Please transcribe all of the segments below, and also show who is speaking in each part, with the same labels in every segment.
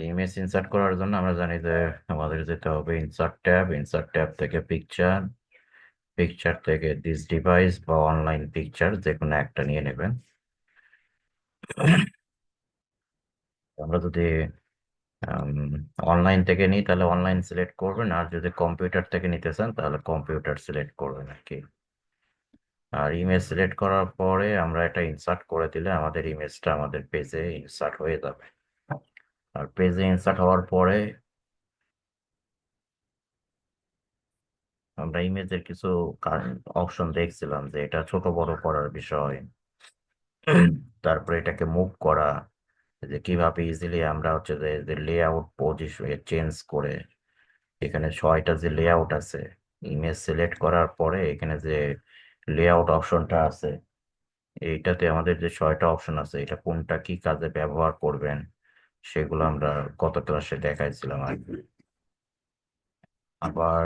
Speaker 1: Image insert করার জন্য আমরা জানি যে আমাদের যেতে হবে ইনসার্ট ট্যাব থেকে পিকচার, পিকচার থেকে দিস ডিভাইস বা অনলাইন পিকচার যে কোনো একটা নিয়ে নেবেন। আমরা যদি অনলাইন থেকে নিই তাহলে অনলাইন সিলেক্ট করবেন, আর যদি কম্পিউটার থেকে নিতে চান তাহলে কম্পিউটার সিলেক্ট করবেন আর কি। আর ইমেজ সিলেক্ট করার পরে আমরা এটা ইনসার্ট করে দিলে আমাদের ইমেজটা আমাদের পেজে ইনসার্ট হয়ে যাবে। আর পেজে ইনসার্ট হওয়ার পরে আমরা ইমেজের কিছু অপশন দেখছিলাম যে এটা ছোট বড় করার বিষয়, তারপরে এটাকে মুভ করা, যে কিভাবে ইজিলি আমরা হচ্ছে যে লেআউট পজিশন চেঞ্জ করে, এখানে 6টা যে লেআউট আছে, ইমেজ সিলেক্ট করার পরে এখানে যে লেআউট অপশনটা আছে, এইটাতে আমাদের যে 6টা অপশন আছে এটা কোনটা কি কাজে ব্যবহার করবেন সেগুলো আমরা গত ক্লাসে দেখাইছিলাম আর কি। আবার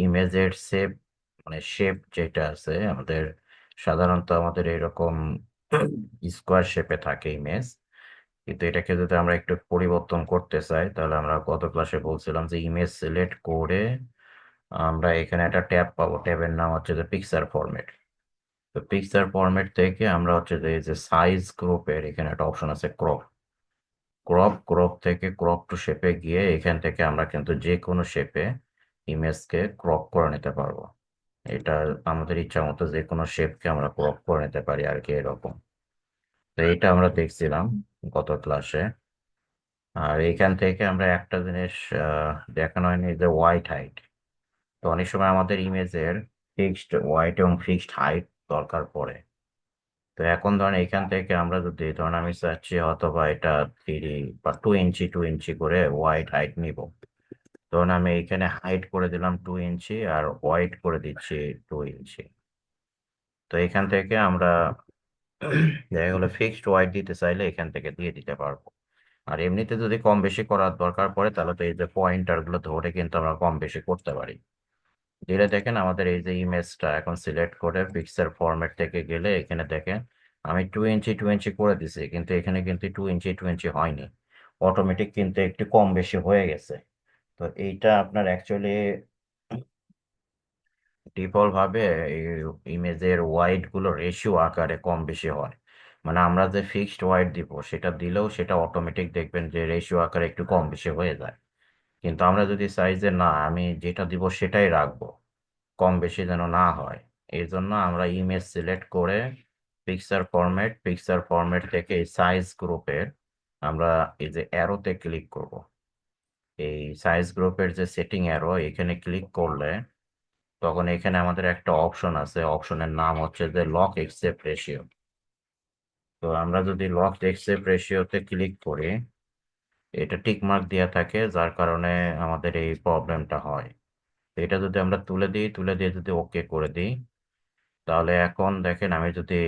Speaker 1: ইমেজের শেপ, মানে শেপ যেটা আছে আমাদের, সাধারণত আমাদের এরকম স্কোয়ার শেপে থাকে ইমেজ, কিন্তু এটাকে যদি আমরা একটু পরিবর্তন করতে চাই তাহলে আমরা গত ক্লাসে বলছিলাম যে ইমেজ সিলেক্ট করে আমরা এখানে একটা ট্যাব পাবো, ট্যাবের নাম হচ্ছে যে পিকচার ফরম্যাট। তো পিকচার ফরম্যাট থেকে আমরা হচ্ছে যে এই যে সাইজ গ্রুপের এখানে একটা অপশন আছে ক্রপ, ক্রপ থেকে ক্রপ টু শেপে গিয়ে এখান থেকে আমরা কিন্তু যে কোনো শেপে ইমেজকে ক্রপ করে নিতে পারবো। এটা আমাদের ইচ্ছা মতো যে কোনো শেপকে আমরা ক্রপ করে নিতে পারি আর কি, এরকম। তো এটা আমরা দেখছিলাম গত ক্লাসে। আর এখান থেকে আমরা একটা জিনিস দেখানো হয়নি, যে হোয়াইট হাইট। তো অনেক সময় আমাদের ইমেজের ফিক্সড হোয়াইট এবং ফিক্সড হাইট দরকার পড়ে। তো এখন ধরেন এখান থেকে আমরা যদি ধরেন আমি চাচ্ছি অথবা এটা 3 বা 2 ইঞ্চি করে হোয়াইট হাইট নিব, তখন আমি এখানে হাইট করে দিলাম 2 ইঞ্চি আর হোয়াইট করে দিচ্ছি 2 ইঞ্চি। তো এখান থেকে আমরা দেখা গেলো ফিক্সড হোয়াইট দিতে চাইলে এখান থেকে দিয়ে দিতে পারবো। আর এমনিতে যদি কম বেশি করার দরকার পড়ে তাহলে তো এই যে পয়েন্টার গুলো ধরে কিন্তু আমরা কম বেশি করতে পারি। দিলে দেখেন আমাদের এই যে ইমেজটা এখন সিলেক্ট করে পিকচার ফরম্যাট থেকে গেলে এখানে দেখেন আমি 2 ইঞ্চি করে দিছি, কিন্তু এখানে কিন্তু 2 ইঞ্চি হয়নি, অটোমেটিক কিন্তু একটু কম বেশি হয়ে গেছে। তো এইটা আপনার অ্যাকচুয়ালি ডিফল্ট ভাবে ইমেজের ওয়াইড গুলো রেশিও আকারে কম বেশি হয়। মানে আমরা যে ফিক্সড ওয়াইড দিব সেটা দিলেও সেটা অটোমেটিক দেখবেন যে রেশিও আকারে একটু কম বেশি হয়ে যায়। কিন্তু আমরা যদি চাই যে না আমি যেটা দিব সেটাই রাখবো, কম বেশি যেন না হয়, এই জন্য আমরা ইমেজ সিলেক্ট করে পিকচার ফরম্যাট থেকে সাইজ গ্রুপের আমরা এই যে অ্যারোতে ক্লিক করব। এই সাইজ গ্রুপের যে সেটিং অ্যারো এখানে ক্লিক করলে তখন এখানে আমাদের একটা অপশন আছে, অপশনের নাম হচ্ছে যে লক এক্সেপ্ট রেশিও। তো আমরা যদি লক এক্সেপ্ট রেশিওতে ক্লিক করি, এটা টিক মার্ক দেওয়া থাকে যার কারণে আমাদের এই প্রবলেমটা হয়। তো এটা যদি আমরা তুলে দিয়ে যদি ওকে করে দিই, তাহলে এখন দেখেন আমি যদি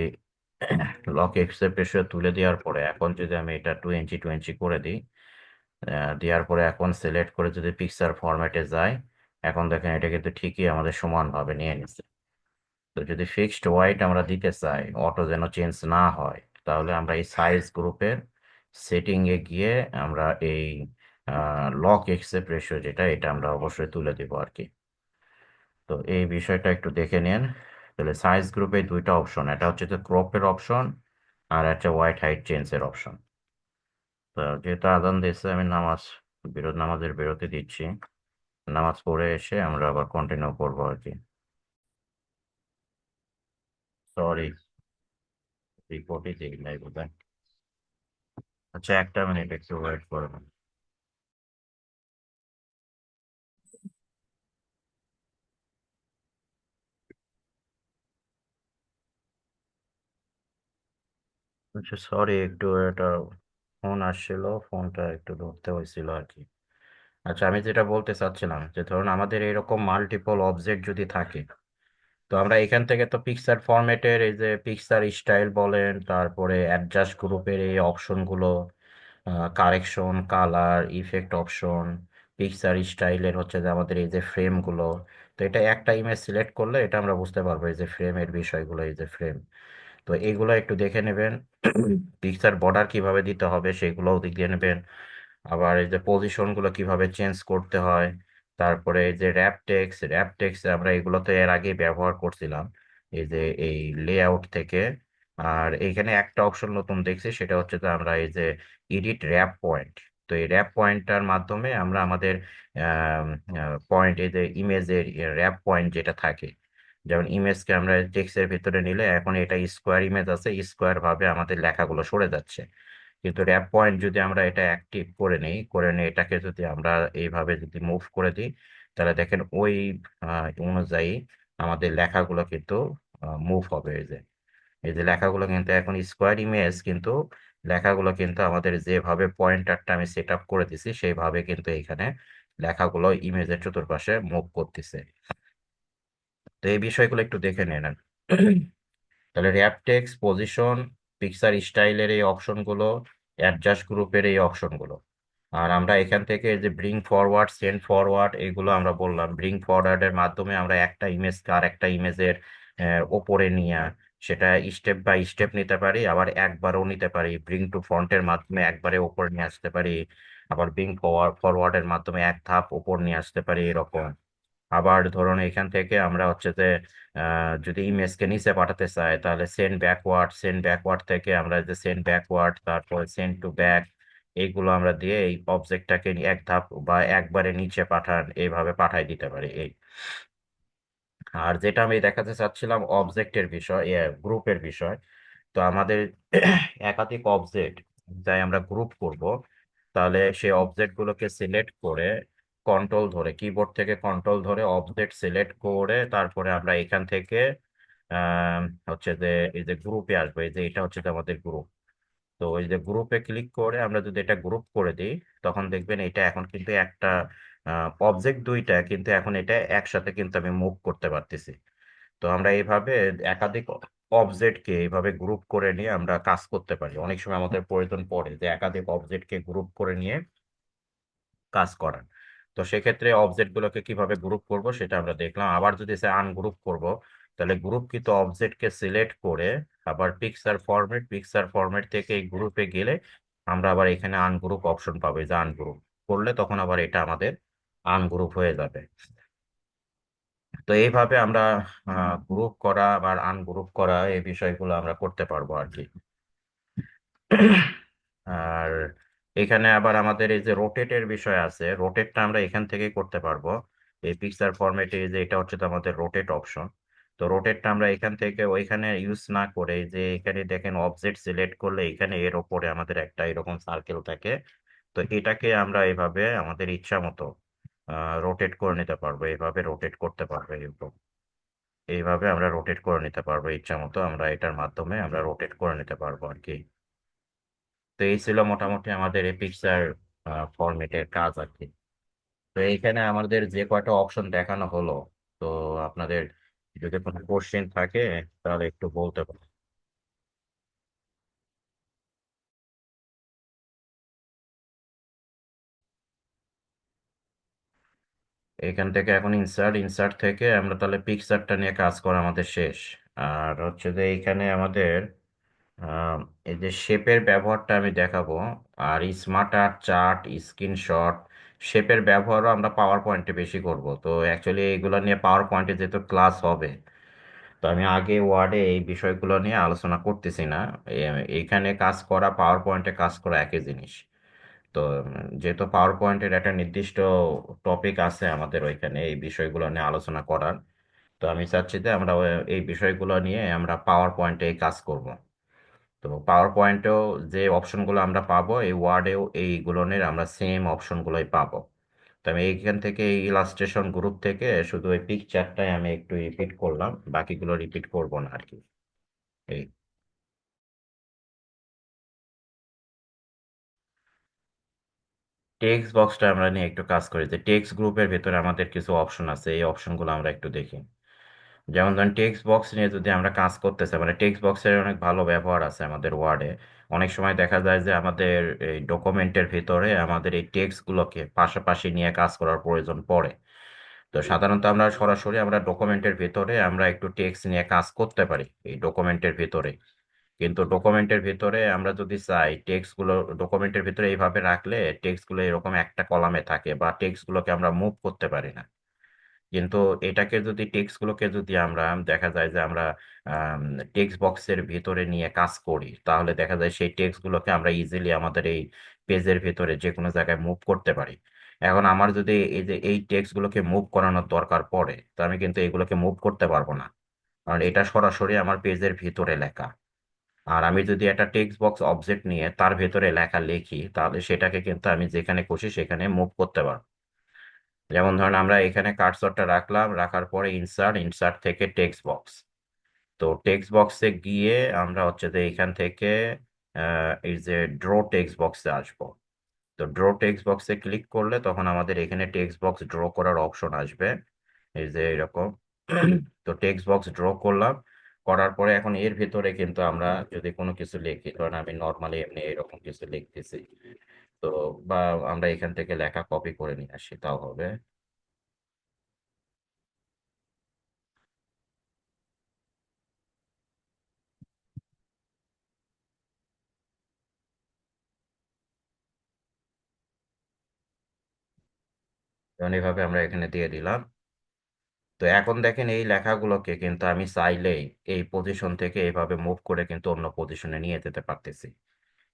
Speaker 1: লক এক্সেপ্ট রেশিও তুলে দেওয়ার পরে এখন যদি আমি এটা 2 ইঞ্চি করে দিই, দেওয়ার পরে এখন সিলেক্ট করে যদি পিকচার ফরম্যাটে যাই, এখন দেখেন এটা কিন্তু ঠিকই আমাদের সমানভাবে নিয়ে নিচ্ছে। তো যদি ফিক্সড হোয়াইট আমরা দিতে চাই অটো যেন চেঞ্জ না হয়, তাহলে আমরা এই সাইজ গ্রুপের সেটিং এ গিয়ে আমরা এই লক এক্সেপ্ট রেশিও যেটা এটা আমরা অবশ্যই তুলে দিব আর কি। তো এই বিষয়টা একটু দেখে নিন। তাহলে সাইজ গ্রুপে দুইটা অপশন, এটা হচ্ছে যে ক্রপের অপশন আর একটা হোয়াইট হাইট চেঞ্জের অপশন। তো যেহেতু আজান দিয়েছে আমি নামাজের বিরতি দিচ্ছি, নামাজ পড়ে এসে আমরা আবার কন্টিনিউ করবো আর কি। সরি, রিপোর্টই দিই নাই বোধহয়। আচ্ছা, একটা মিনিট একটু ওয়েট করবেন। আচ্ছা সরি, একটু এটা ফোন আসছিল, ফোনটা একটু ধরতে হয়েছিল আর কি। আচ্ছা, আমি যেটা বলতে চাচ্ছিলাম যে ধরুন আমাদের এরকম মাল্টিপল অবজেক্ট যদি থাকে, তো আমরা এখান থেকে তো পিকচার ফরম্যাটের এই যে পিকচার স্টাইল বলেন, তারপরে অ্যাডজাস্ট গ্রুপের এই অপশনগুলো, correction, colour, effect option, picture স্টাইলের হচ্ছে যে আমাদের এই যে ফ্রেমগুলো, তো এটা একটা ইমেজ সিলেক্ট করলে এটা আমরা বুঝতে পারবো এই যে ফ্রেমের বিষয়গুলো, এই যে ফ্রেম। তো এইগুলো একটু দেখে নেবেন। পিকচার বর্ডার কিভাবে দিতে হবে সেগুলোও দেখিয়ে নেবেন। আবার এই যে পজিশন গুলো কিভাবে চেঞ্জ করতে হয়, তারপরে এই যে র্যাপ টেক্স আমরা এগুলো তো এর আগে ব্যবহার করছিলাম এই যে এই লেআউট থেকে। আর এইখানে একটা অপশন নতুন দেখছি, সেটা হচ্ছে যে আমরা এই যে এডিট র্যাপ পয়েন্ট। তো এই র্যাপ পয়েন্টটার মাধ্যমে আমরা আমাদের পয়েন্ট, এই যে ইমেজের র্যাপ পয়েন্ট যেটা থাকে, যেমন ইমেজকে আমরা টেক্সটের ভিতরে নিলে এখন এটা স্কোয়ার ইমেজ আছে, স্কোয়ার ভাবে আমাদের লেখাগুলো সরে যাচ্ছে। কিন্তু র্যাপ পয়েন্ট যদি আমরা এটা অ্যাক্টিভ করে নিই এটাকে যদি আমরা এইভাবে যদি মুভ করে দিই, তাহলে দেখেন ওই অনুযায়ী আমাদের লেখাগুলো কিন্তু মুভ হবে। এই যে লেখাগুলো কিন্তু এখন স্কোয়ার ইমেজ, কিন্তু লেখাগুলো কিন্তু আমাদের যেভাবে পয়েন্টারটা আমি সেট আপ করে দিছি সেইভাবে কিন্তু এখানে লেখাগুলো ইমেজের চতুর্পাশে মুভ করতেছে। তো এই বিষয়গুলো একটু দেখে নেন। তাহলে র্যাপটেক্স, পজিশন, পিকচার স্টাইলের এই অপশনগুলো, অ্যাডজাস্ট গ্রুপের এই অপশনগুলো। আর আমরা এখান থেকে এই যে ব্রিং ফরওয়ার্ড, সেন্ড ফরওয়ার্ড, এগুলো আমরা বললাম। ব্রিং ফরওয়ার্ডের মাধ্যমে আমরা একটা ইমেজকে আর একটা ইমেজের ওপরে নিয়ে সেটা স্টেপ বাই স্টেপ নিতে পারি, আবার একবারও নিতে পারি। ব্রিং টু ফ্রন্টের মাধ্যমে একবারে ওপর নিয়ে আসতে পারি, আবার ব্রিং ফরওয়ার্ডের মাধ্যমে এক ধাপ ওপর নিয়ে আসতে পারি, এরকম। আবার ধরুন এখান থেকে আমরা হচ্ছে যে যদি ইমেজকে নিচে পাঠাতে চাই, তাহলে সেন্ড ব্যাকওয়ার্ড থেকে আমরা যে সেন্ড ব্যাকওয়ার্ড, তারপর সেন্ড টু ব্যাক, এইগুলো আমরা দিয়ে এই অবজেক্টটাকে এক ধাপ বা একবারে নিচে পাঠান, এইভাবে পাঠাই দিতে পারি এই। আর যেটা আমি দেখাতে চাচ্ছিলাম অবজেক্টের বিষয়, গ্রুপের বিষয়। তো আমাদের একাধিক অবজেক্ট যাই আমরা গ্রুপ করব, তাহলে সেই অবজেক্ট গুলোকে সিলেক্ট করে কন্ট্রোল ধরে, কিবোর্ড থেকে কন্ট্রোল ধরে অবজেক্ট সিলেক্ট করে তারপরে আমরা এখান থেকে আহ, হচ্ছে যে এই যে গ্রুপে আসবো, এই যে এটা হচ্ছে যে আমাদের গ্রুপ। তো ওই যে গ্রুপে ক্লিক করে আমরা যদি এটা গ্রুপ করে দিই, তখন দেখবেন এটা এখন কিন্তু একটা অবজেক্ট দুইটা, কিন্তু এখন এটা একসাথে কিন্তু আমি মুভ করতে পারতেছি। তো আমরা এইভাবে একাধিক অবজেক্টকে এইভাবে গ্রুপ করে নিয়ে আমরা কাজ করতে পারি। অনেক সময় আমাদের প্রয়োজন পড়ে যে একাধিক অবজেক্টকে গ্রুপ করে নিয়ে কাজ করার। তো সেক্ষেত্রে অবজেক্ট গুলোকে কিভাবে গ্রুপ করব সেটা আমরা দেখলাম। আবার যদি সে আনগ্রুপ করব, তাহলে গ্রুপকৃত অবজেক্টকে সিলেক্ট করে আবার পিকচার ফরম্যাট থেকে এই গ্রুপে গেলে আমরা আবার এখানে আনগ্রুপ অপশন পাবো। এই যে আনগ্রুপ করলে তখন আবার এটা আমাদের আনগ্রুপ হয়ে যাবে। তো এইভাবে আমরা গ্রুপ করা আবার আনগ্রুপ করা এই বিষয়গুলো আমরা করতে পারবো আর কি। আর এখানে আবার আমাদের এই যে রোটেটের বিষয় আছে, রোটেটটা আমরা এখান থেকেই করতে পারবো। এই পিকচার ফরম্যাটে যে এটা হচ্ছে তো আমাদের রোটেট অপশন। তো রোটেটটা আমরা এখান থেকে ওইখানে ইউজ না করে, যে এখানে দেখেন অবজেক্ট সিলেক্ট করলে এখানে এর ওপরে আমাদের একটা এরকম সার্কেল থাকে। তো এটাকে আমরা এইভাবে আমাদের ইচ্ছা মতো রোটেট করে নিতে পারবো, এইভাবে রোটেট করতে পারবো এরকম। এইভাবে আমরা রোটেট করে নিতে পারবো ইচ্ছা মতো, আমরা এটার মাধ্যমে আমরা রোটেট করে নিতে পারবো আর কি। তো এই ছিল মোটামুটি আমাদের এই পিকচার ফরম্যাটের কাজ আর কি। তো এইখানে আমাদের যে কয়টা অপশন দেখানো হলো, তো আপনাদের যদি কোনো কোশ্চেন থাকে তাহলে একটু বলতে পারেন। এখান থেকে এখন ইনসার্ট থেকে আমরা তাহলে পিকচারটা নিয়ে কাজ করা আমাদের শেষ। আর হচ্ছে যে এইখানে আমাদের আহ, এই যে শেপের ব্যবহারটা আমি দেখাবো। আর স্মার্ট আর্ট, চার্ট, স্ক্রিনশট, শেপের ব্যবহারও আমরা পাওয়ার পয়েন্টে বেশি করব। তো অ্যাকচুয়ালি এইগুলো নিয়ে পাওয়ার পয়েন্টে যেহেতু ক্লাস হবে, তো আমি আগে ওয়ার্ডে এই বিষয়গুলো নিয়ে আলোচনা করতেছি না। এইখানে কাজ করা পাওয়ার পয়েন্টে কাজ করা একই জিনিস। তো যেহেতু পাওয়ার পয়েন্টের একটা নির্দিষ্ট টপিক আছে আমাদের ওইখানে এই বিষয়গুলো নিয়ে আলোচনা করার, তো আমি চাচ্ছি যে আমরা এই বিষয়গুলো নিয়ে আমরা পাওয়ার পয়েন্টে কাজ করব। তো পাওয়ার পয়েন্টেও যে অপশনগুলো আমরা পাবো, এই ওয়ার্ডেও এইগুলোনের আমরা সেম অপশনগুলোই পাবো। তো আমি এইখান থেকে এই ইলাস্ট্রেশন গ্রুপ থেকে শুধু এই পিকচারটাই আমি একটু রিপিট করলাম, বাকিগুলো রিপিট করব না আর কি। এই টেক্সট বক্সটা আমরা নিয়ে একটু কাজ করি, যে টেক্সট গ্রুপের ভেতরে আমাদের কিছু অপশন আছে, এই অপশনগুলো আমরা একটু দেখি। যেমন ধরেন টেক্সট বক্স নিয়ে যদি আমরা কাজ করতেছি, মানে টেক্সট বক্সের অনেক ভালো ব্যবহার আছে আমাদের ওয়ার্ডে। অনেক সময় দেখা যায় যে আমাদের এই ডকুমেন্টের ভিতরে আমাদের এই টেক্সটগুলোকে পাশাপাশি নিয়ে কাজ করার প্রয়োজন পড়ে। তো সাধারণত আমরা সরাসরি ডকুমেন্টের ভিতরে আমরা একটু টেক্সট নিয়ে কাজ করতে পারি এই ডকুমেন্টের ভিতরে। কিন্তু ডকুমেন্টের ভিতরে আমরা যদি চাই টেক্সট গুলো ডকুমেন্টের ভিতরে এইভাবে রাখলে টেক্সট গুলো এরকম একটা কলামে থাকে বা টেক্সট গুলোকে আমরা মুভ করতে পারি না। কিন্তু এটাকে যদি টেক্সট গুলোকে যদি আমরা দেখা যায় যে আমরা টেক্সট বক্সের ভিতরে নিয়ে কাজ করি, তাহলে দেখা যায় সেই টেক্সট গুলোকে আমরা ইজিলি আমাদের এই পেজের ভিতরে যে কোনো জায়গায় মুভ করতে পারি। এখন আমার যদি এই যে এই টেক্সট গুলোকে মুভ করানোর দরকার পড়ে, তো আমি কিন্তু এগুলোকে মুভ করতে পারবো না, কারণ এটা সরাসরি আমার পেজের ভিতরে লেখা। আর আমি যদি একটা টেক্সট বক্স অবজেক্ট নিয়ে তার ভেতরে লেখা লিখি, তাহলে সেটাকে কিন্তু আমি যেখানে খুশি সেখানে মুভ করতে পারবো। যেমন ধরুন আমরা এখানে কার্সরটা রাখলাম, রাখার পরে ইনসার্ট, ইনসার্ট থেকে টেক্সট বক্স। তো টেক্সট বক্সে গিয়ে আমরা হচ্ছে যে এখান থেকে এই যে ড্র টেক্সট বক্সে আসবো। তো ড্র টেক্সট বক্সে ক্লিক করলে তখন আমাদের এখানে টেক্সট বক্স ড্র করার অপশন আসবে, এই যে এরকম। তো টেক্সট বক্স ড্র করলাম, করার পরে এখন এর ভিতরে কিন্তু আমরা যদি কোনো কিছু লিখি, ধরেন আমি নর্মালি এমনি এরকম কিছু লিখতেছি, তো বা আমরা এখান থেকে লেখা কপি করে নিয়ে আসি, তাও হবে। যেমন এইভাবে আমরা এখানে দিয়ে দিলাম। তো এখন দেখেন এই লেখাগুলোকে কিন্তু আমি চাইলেই এই পজিশন থেকে এইভাবে মুভ করে কিন্তু অন্য পজিশনে নিয়ে যেতে পারতেছি।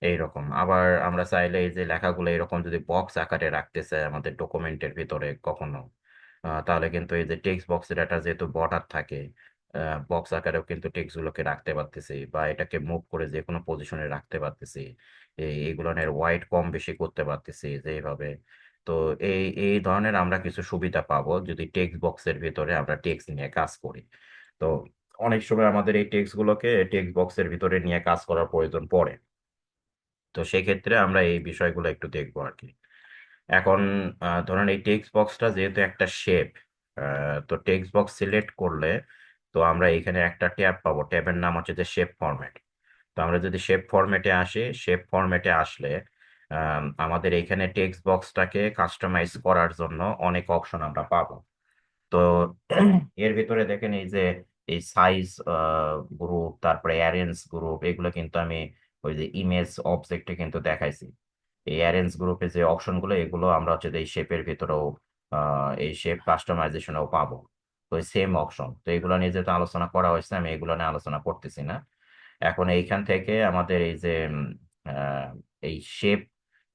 Speaker 1: এইরকম আবার আমরা চাইলে এই যে লেখাগুলো এরকম যদি বক্স আকারে রাখতে চাই আমাদের ডকুমেন্টের ভিতরে কখনো, তাহলে কিন্তু এই যে টেক্সট বক্সের একটা যেহেতু বর্ডার থাকে, বক্স আকারেও কিন্তু টেক্সট গুলোকে রাখতে পারতেছি বা এটাকে মুভ করে যে কোনো পজিশনে রাখতে পারতেছি। এইগুলোর ওয়াইড কম বেশি করতে পারতেছি যে এইভাবে। তো এই ধরনের আমরা কিছু সুবিধা পাবো যদি টেক্সট বক্সের ভিতরে আমরা টেক্সট নিয়ে কাজ করি। তো অনেক সময় আমাদের এই টেক্সট গুলোকে টেক্সট বক্সের ভিতরে নিয়ে কাজ করার প্রয়োজন পড়ে। তো সেক্ষেত্রে আমরা এই বিষয়গুলো একটু দেখবো আর কি। এখন ধরেন এই টেক্সট বক্সটা যেহেতু একটা শেপ, তো টেক্সট বক্স সিলেক্ট করলে তো আমরা এখানে একটা ট্যাব পাবো, ট্যাবের নাম হচ্ছে যে শেপ ফরম্যাট। তো আমরা যদি শেপ ফরম্যাটে আসি, শেপ ফরম্যাটে আসলে আমাদের এখানে টেক্সট বক্সটাকে কাস্টমাইজ করার জন্য অনেক অপশন আমরা পাবো। তো এর ভিতরে দেখেন এই যে এই সাইজ গ্রুপ, তারপরে অ্যারেঞ্জ গ্রুপ, এগুলো কিন্তু আমি ওই যে ইমেজ অবজেক্টে কিন্তু দেখাইছি। এই অ্যারেঞ্জ গ্রুপে যে অপশনগুলো, এগুলো আমরা হচ্ছে যে এই শেপের ভিতরেও এই শেপ কাস্টমাইজেশনেও পাবো। তো সেম অপশন, তো এগুলো নিয়ে যেহেতু আলোচনা করা হয়েছে আমি এগুলো নিয়ে আলোচনা করতেছি না। এখন এইখান থেকে আমাদের এই যে আহ, এই শেপ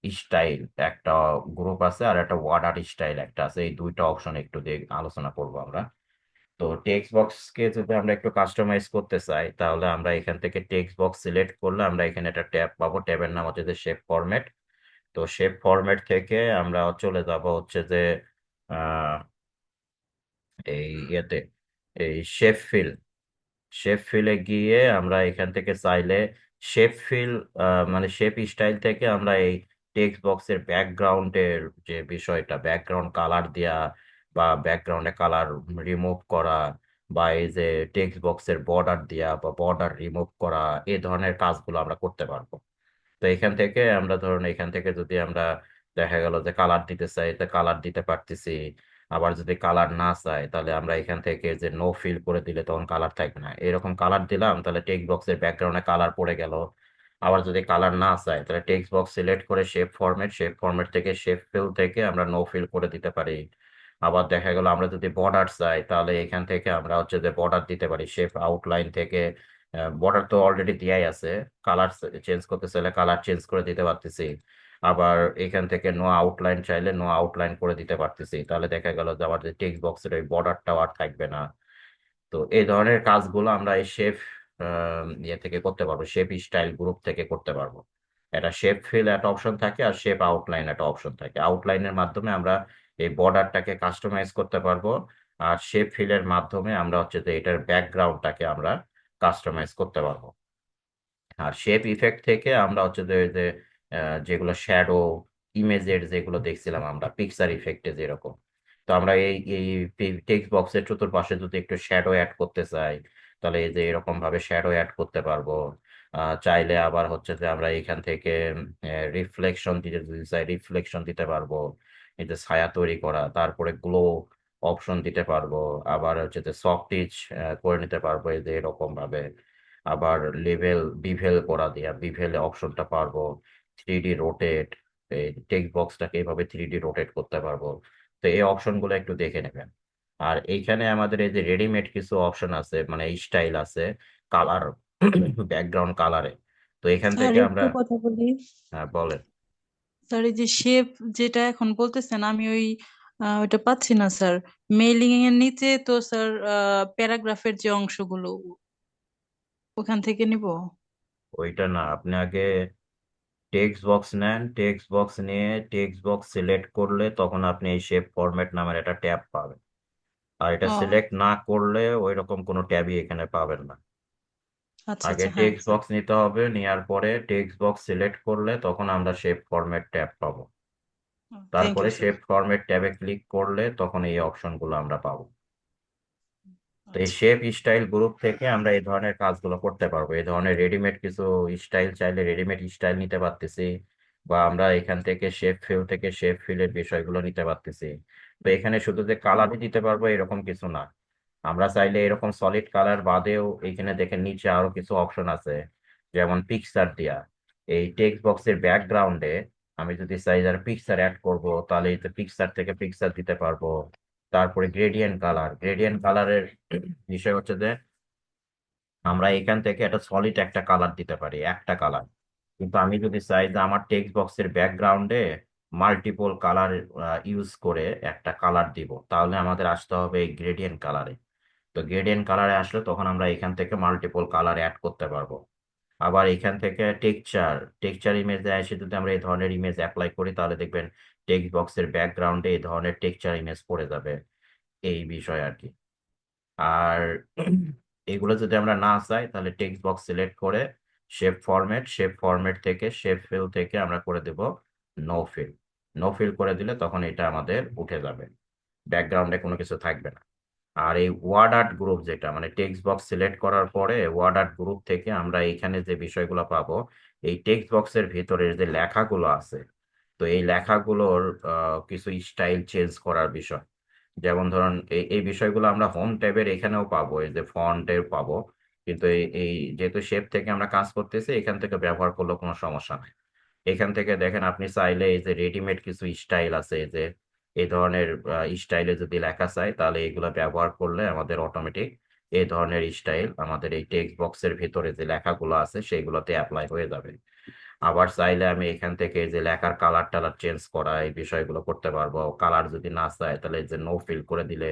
Speaker 1: স্টাইল একটা গ্রুপ আছে, আর একটা ওয়ার্ডার স্টাইল একটা আছে, এই দুইটা অপশন একটু আলোচনা করব আমরা। তো টেক্সট বক্সকে যদি আমরা একটু কাস্টমাইজ করতে চাই, তাহলে আমরা এখান থেকে টেক্সট বক্স সিলেক্ট করলে আমরা এখানে একটা ট্যাব পাবো, ট্যাবের নাম হচ্ছে যে শেপ ফরম্যাট। তো শেপ ফরম্যাট থেকে আমরা চলে যাব হচ্ছে যে আহ, এই ইয়েতে এই শেপ ফিল। শেপ ফিলে গিয়ে আমরা এখান থেকে চাইলে শেপ ফিল মানে শেপ স্টাইল থেকে আমরা এই টেক্সট বক্সের ব্যাকগ্রাউন্ডের যে বিষয়টা, ব্যাকগ্রাউন্ড কালার দেয়া বা ব্যাকগ্রাউন্ডে কালার রিমুভ করা, বা এই যে টেক্সট বক্সের বর্ডার দেয়া বা বর্ডার রিমুভ করা, এই ধরনের কাজগুলো আমরা করতে পারবো। তো এখান থেকে আমরা ধরুন এখান থেকে যদি আমরা দেখা গেল যে কালার দিতে চাই, তো কালার দিতে পারতেছি। আবার যদি কালার না চাই, তাহলে আমরা এখান থেকে যে নো ফিল করে দিলে তখন কালার থাকবে না, এরকম কালার দিলাম, তাহলে টেক্সট বক্সের ব্যাকগ্রাউন্ডে কালার পড়ে গেল। আবার যদি কালার না চাই, তাহলে টেক্সট বক্স সিলেক্ট করে শেপ ফরম্যাট, শেপ ফরম্যাট থেকে শেপ ফিল থেকে আমরা নো ফিল করে দিতে পারি। আবার দেখা গেল আমরা যদি বর্ডার চাই, তাহলে এখান থেকে আমরা হচ্ছে যে বর্ডার দিতে পারি শেপ আউটলাইন থেকে। বর্ডার তো অলরেডি দেয়াই আছে, কালার চেঞ্জ করতে চাইলে কালার চেঞ্জ করে দিতে পারতেছি। আবার এখান থেকে নো আউটলাইন চাইলে নো আউটলাইন করে দিতে পারতেছি, তাহলে দেখা গেল যে আমাদের টেক্সট বক্সের ওই বর্ডারটাও আর থাকবে না। তো এই ধরনের কাজগুলো আমরা এই শেপ ইয়ে থেকে করতে পারবো, শেপ স্টাইল গ্রুপ থেকে করতে পারবো। একটা শেপ ফিল একটা অপশন থাকে, আর শেপ আউটলাইন একটা অপশন থাকে। আউটলাইনের মাধ্যমে আমরা এই বর্ডারটাকে কাস্টমাইজ করতে পারবো, আর শেপ ফিলের মাধ্যমে আমরা হচ্ছে যে এটার ব্যাকগ্রাউন্ডটাকে আমরা কাস্টমাইজ করতে পারবো। আর শেপ ইফেক্ট থেকে আমরা হচ্ছে যে যে যেগুলো শ্যাডো ইমেজের যেগুলো দেখছিলাম আমরা পিকচার ইফেক্টে যেরকম, তো আমরা এই টেক্সট বক্সের চতুর্পাশে যদি একটু শ্যাডো অ্যাড করতে চাই, তাহলে এই যে এরকম ভাবে শ্যাডো অ্যাড করতে পারবো। চাইলে আবার হচ্ছে যে আমরা এখান থেকে রিফ্লেকশন দিতে যদি চাই রিফ্লেকশন দিতে পারবো, এই যে ছায়া তৈরি করা, তারপরে গ্লো অপশন দিতে পারবো। আবার হচ্ছে যে সফট টাচ করে নিতে পারবো এই যে এরকম ভাবে। আবার লেভেল বিভেল করা দেয়া, বিভেল অপশনটা পারবো, 3D রোটেট, এই টেক্সট বক্সটাকে এইভাবে 3D রোটেট করতে পারবো। তো এই অপশনগুলো একটু দেখে নেবেন। আর এইখানে আমাদের এই যে রেডিমেড কিছু অপশন আছে, মানে স্টাইল আছে, কালার, ব্যাকগ্রাউন্ড কালারে। তো এখান
Speaker 2: স্যার
Speaker 1: থেকে আমরা,
Speaker 2: একটু কথা বলি।
Speaker 1: বলেন।
Speaker 2: স্যার এই যে শেপ যেটা এখন বলতেছেন, আমি ওইটা পাচ্ছি না স্যার। মেইলিং এর নিচে তো স্যার প্যারাগ্রাফের যে অংশগুলো ওখান থেকে নিব।
Speaker 1: ওইটা না, আপনি আগে টেক্সট বক্স নেন, টেক্সট বক্স নিয়ে টেক্সট বক্স সিলেক্ট করলে তখন আপনি এই শেপ ফরম্যাট নামের একটা ট্যাব পাবেন। আর এটা
Speaker 2: ও
Speaker 1: সিলেক্ট না করলে ওই রকম কোনো ট্যাবই এখানে পাবেন না।
Speaker 2: আচ্ছা
Speaker 1: আগে
Speaker 2: আচ্ছা, হ্যাঁ
Speaker 1: টেক্সট
Speaker 2: স্যার।
Speaker 1: বক্স নিতে হবে, নেওয়ার পরে টেক্সট বক্স সিলেক্ট করলে তখন আমরা শেপ ফরম্যাট ট্যাব পাবো।
Speaker 2: থ্যাংক
Speaker 1: তারপরে
Speaker 2: ইউ স্যার।
Speaker 1: শেপ ফরম্যাট ট্যাবে ক্লিক করলে তখন এই অপশনগুলো আমরা পাবো। তো এই
Speaker 2: আচ্ছা
Speaker 1: শেপ স্টাইল গ্রুপ থেকে আমরা এই ধরনের কাজগুলো করতে পারবো। এই ধরনের রেডিমেড কিছু স্টাইল চাইলে রেডিমেড স্টাইল নিতে পারতেছি, বা আমরা এখান থেকে শেপ ফিল থেকে শেপ ফিলের বিষয়গুলো নিতে পারতেছি। তো এখানে শুধু যে কালারই দিতে পারবো এরকম কিছু না, আমরা চাইলে এরকম সলিড কালার বাদেও এখানে দেখেন নিচে আরো কিছু অপশন আছে, যেমন পিকচার দেয়া। এই টেক্সট বক্সের ব্যাকগ্রাউন্ডে আমি যদি চাই যার পিকচার অ্যাড করব, তাহলে এই পিকচার থেকে পিকচার দিতে পারবো। তারপরে গ্রেডিয়েন্ট কালার, গ্রেডিয়েন্ট কালারের বিষয় হচ্ছে যে আমরা এখান থেকে একটা সলিড একটা কালার দিতে পারি, একটা কালার। কিন্তু আমি যদি চাই যে আমার টেক্সট বক্সের ব্যাকগ্রাউন্ডে মাল্টিপল কালার ইউজ করে একটা কালার দিব, তাহলে আমাদের আসতে হবে এই গ্রেডিয়েন্ট কালারে। তো গ্রেডিয়েন্ট কালারে আসলে তখন আমরা এখান থেকে মাল্টিপল কালার অ্যাড করতে পারবো। আবার এখান থেকে টেক্সচার, টেক্সচার ইমেজে এসে যদি আমরা এই ধরনের ইমেজ অ্যাপ্লাই করি তাহলে দেখবেন টেক্সট বক্সের ব্যাকগ্রাউন্ডে এই ধরনের টেক্সচার ইমেজ পড়ে যাবে। এই বিষয় আর কি। আর এগুলো যদি আমরা না চাই তাহলে টেক্সট বক্স সিলেক্ট করে শেপ ফরম্যাট, শেপ ফরম্যাট থেকে শেপ ফিল থেকে আমরা করে দেব নো ফিল। নো ফিল করে দিলে তখন এটা আমাদের উঠে যাবে, ব্যাকগ্রাউন্ডে কোনো কিছু থাকবে না। আর এই ওয়ার্ড আর্ট গ্রুপ যেটা, মানে টেক্সট বক্স সিলেক্ট করার পরে ওয়ার্ড আর্ট গ্রুপ থেকে আমরা এইখানে যে বিষয়গুলো পাবো, এই টেক্সট বক্সের ভিতরে যে লেখাগুলো আছে, তো এই লেখাগুলোর কিছু স্টাইল চেঞ্জ করার বিষয়। যেমন ধরুন এই বিষয়গুলো আমরা হোম ট্যাবের এখানেও পাবো, এই যে ফন্টের পাবো। কিন্তু এই যেহেতু শেপ থেকে আমরা কাজ করতেছি, এখান থেকে ব্যবহার করলেও কোনো সমস্যা নাই। এখান থেকে দেখেন আপনি চাইলে এই যে রেডিমেড কিছু স্টাইল আছে, এই যে এই ধরনের স্টাইলে যদি লেখা চাই তাহলে এগুলো ব্যবহার করলে আমাদের অটোমেটিক এই ধরনের স্টাইল আমাদের এই টেক্সট বক্সের ভিতরে যে লেখাগুলো আছে সেগুলোতে অ্যাপ্লাই হয়ে যাবে। আবার চাইলে আমি এখান থেকে এই যে লেখার কালার টালার চেঞ্জ করা এই বিষয়গুলো করতে পারবো। কালার যদি না চাই তাহলে এই যে নো ফিল করে দিলে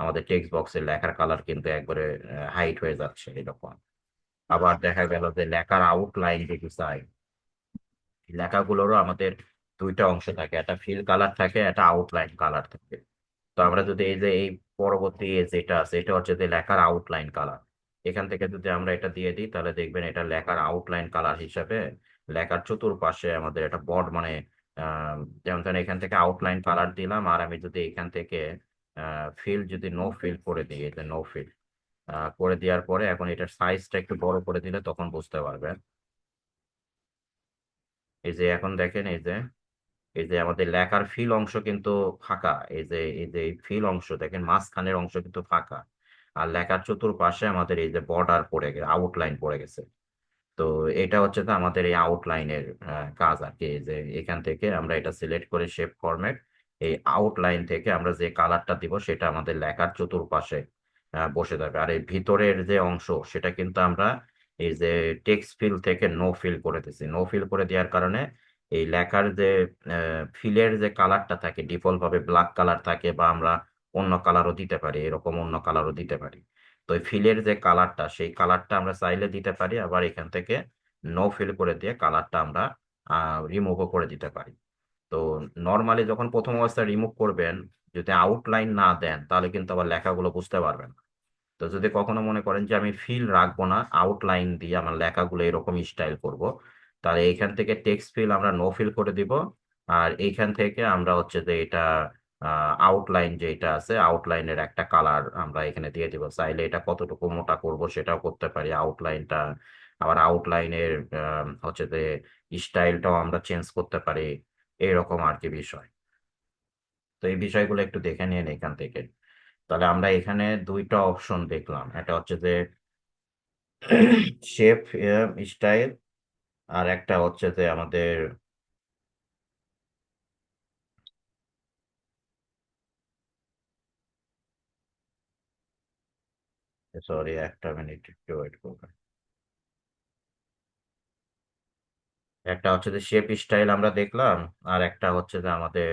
Speaker 1: আমাদের টেক্সট বক্সের লেখার কালার কিন্তু একবারে হাইট হয়ে যাচ্ছে এরকম। আবার দেখা গেল যে লেখার আউটলাইন যদি চাই, লেখাগুলোরও আমাদের দুইটা অংশ থাকে, একটা ফিল কালার থাকে, একটা আউটলাইন কালার থাকে। তো আমরা যদি এই যে এই পরবর্তী যেটা আছে এটা হচ্ছে যে লেখার আউটলাইন কালার, এখান থেকে যদি আমরা এটা দিয়ে দিই তাহলে দেখবেন এটা লেখার আউটলাইন কালার হিসাবে লেখার চতুর্পাশে আমাদের একটা বড় মানে যেমন ধরেন এখান থেকে আউটলাইন কালার দিলাম, আর আমি যদি এখান থেকে ফিল যদি নো ফিল করে দিই, এই যে নো ফিল করে দেওয়ার পরে এখন এটার সাইজটা একটু বড় করে দিলে তখন বুঝতে পারবেন। এই যে এখন দেখেন এই যে আমাদের লেখার ফিল অংশ কিন্তু ফাঁকা, এই যে ফিল অংশ দেখেন মাঝখানের অংশ কিন্তু ফাঁকা। আর লেখার চতুর্পাশে আমাদের এই যে বর্ডার পড়ে গেছে, আউটলাইন পড়ে গেছে। তো এটা হচ্ছে তো আমাদের এই আউটলাইনের কাজ আর কি। এই যে এখান থেকে আমরা এটা সিলেক্ট করে শেপ ফরম্যাট, এই আউটলাইন থেকে আমরা যে কালারটা দিব সেটা আমাদের লেখার চতুর্পাশে বসে যাবে। আর এই ভিতরের যে অংশ সেটা কিন্তু আমরা এই যে টেক্সট ফিল থেকে নো ফিল করে দিছি। নো ফিল করে দেওয়ার কারণে এই লেখার যে ফিলের যে কালারটা থাকে ডিফল্ট ভাবে ব্ল্যাক কালার থাকে, বা আমরা অন্য কালারও দিতে পারি, এরকম অন্য কালারও দিতে পারি। তো এই ফিলের যে কালারটা সেই কালারটা আমরা চাইলে দিতে পারি, আবার এখান থেকে নো ফিল করে দিয়ে কালারটা আমরা রিমুভও করে দিতে পারি। তো নর্মালি যখন প্রথম অবস্থায় রিমুভ করবেন, যদি আউটলাইন না দেন তাহলে কিন্তু আবার লেখাগুলো বুঝতে পারবেন না। তো যদি কখনো মনে করেন যে আমি ফিল রাখবো না, আউটলাইন দিয়ে আমার লেখাগুলো এরকম স্টাইল করব, তাহলে এইখান থেকে টেক্সট ফিল আমরা নো ফিল করে দিব। আর এইখান থেকে আমরা হচ্ছে যে এটা আউটলাইন যেটা আছে আউটলাইনের একটা কালার আমরা এখানে দিয়ে দিব। চাইলে এটা কতটুকু মোটা করব সেটাও করতে পারি আউটলাইনটা। আবার আউটলাইনের হচ্ছে যে স্টাইলটাও আমরা চেঞ্জ করতে পারি, এরকম আর কি বিষয়। তো এই বিষয়গুলো একটু দেখে নিন এখান থেকে। তাহলে আমরা এখানে দুইটা অপশন দেখলাম, এটা হচ্ছে যে শেপ, স্টাইল, আর একটা হচ্ছে যে আমাদের, সরি একটা মিনিট একটু ওয়েট করবেন। একটা হচ্ছে যে শেপ স্টাইল আমরা দেখলাম, আর একটা হচ্ছে যে আমাদের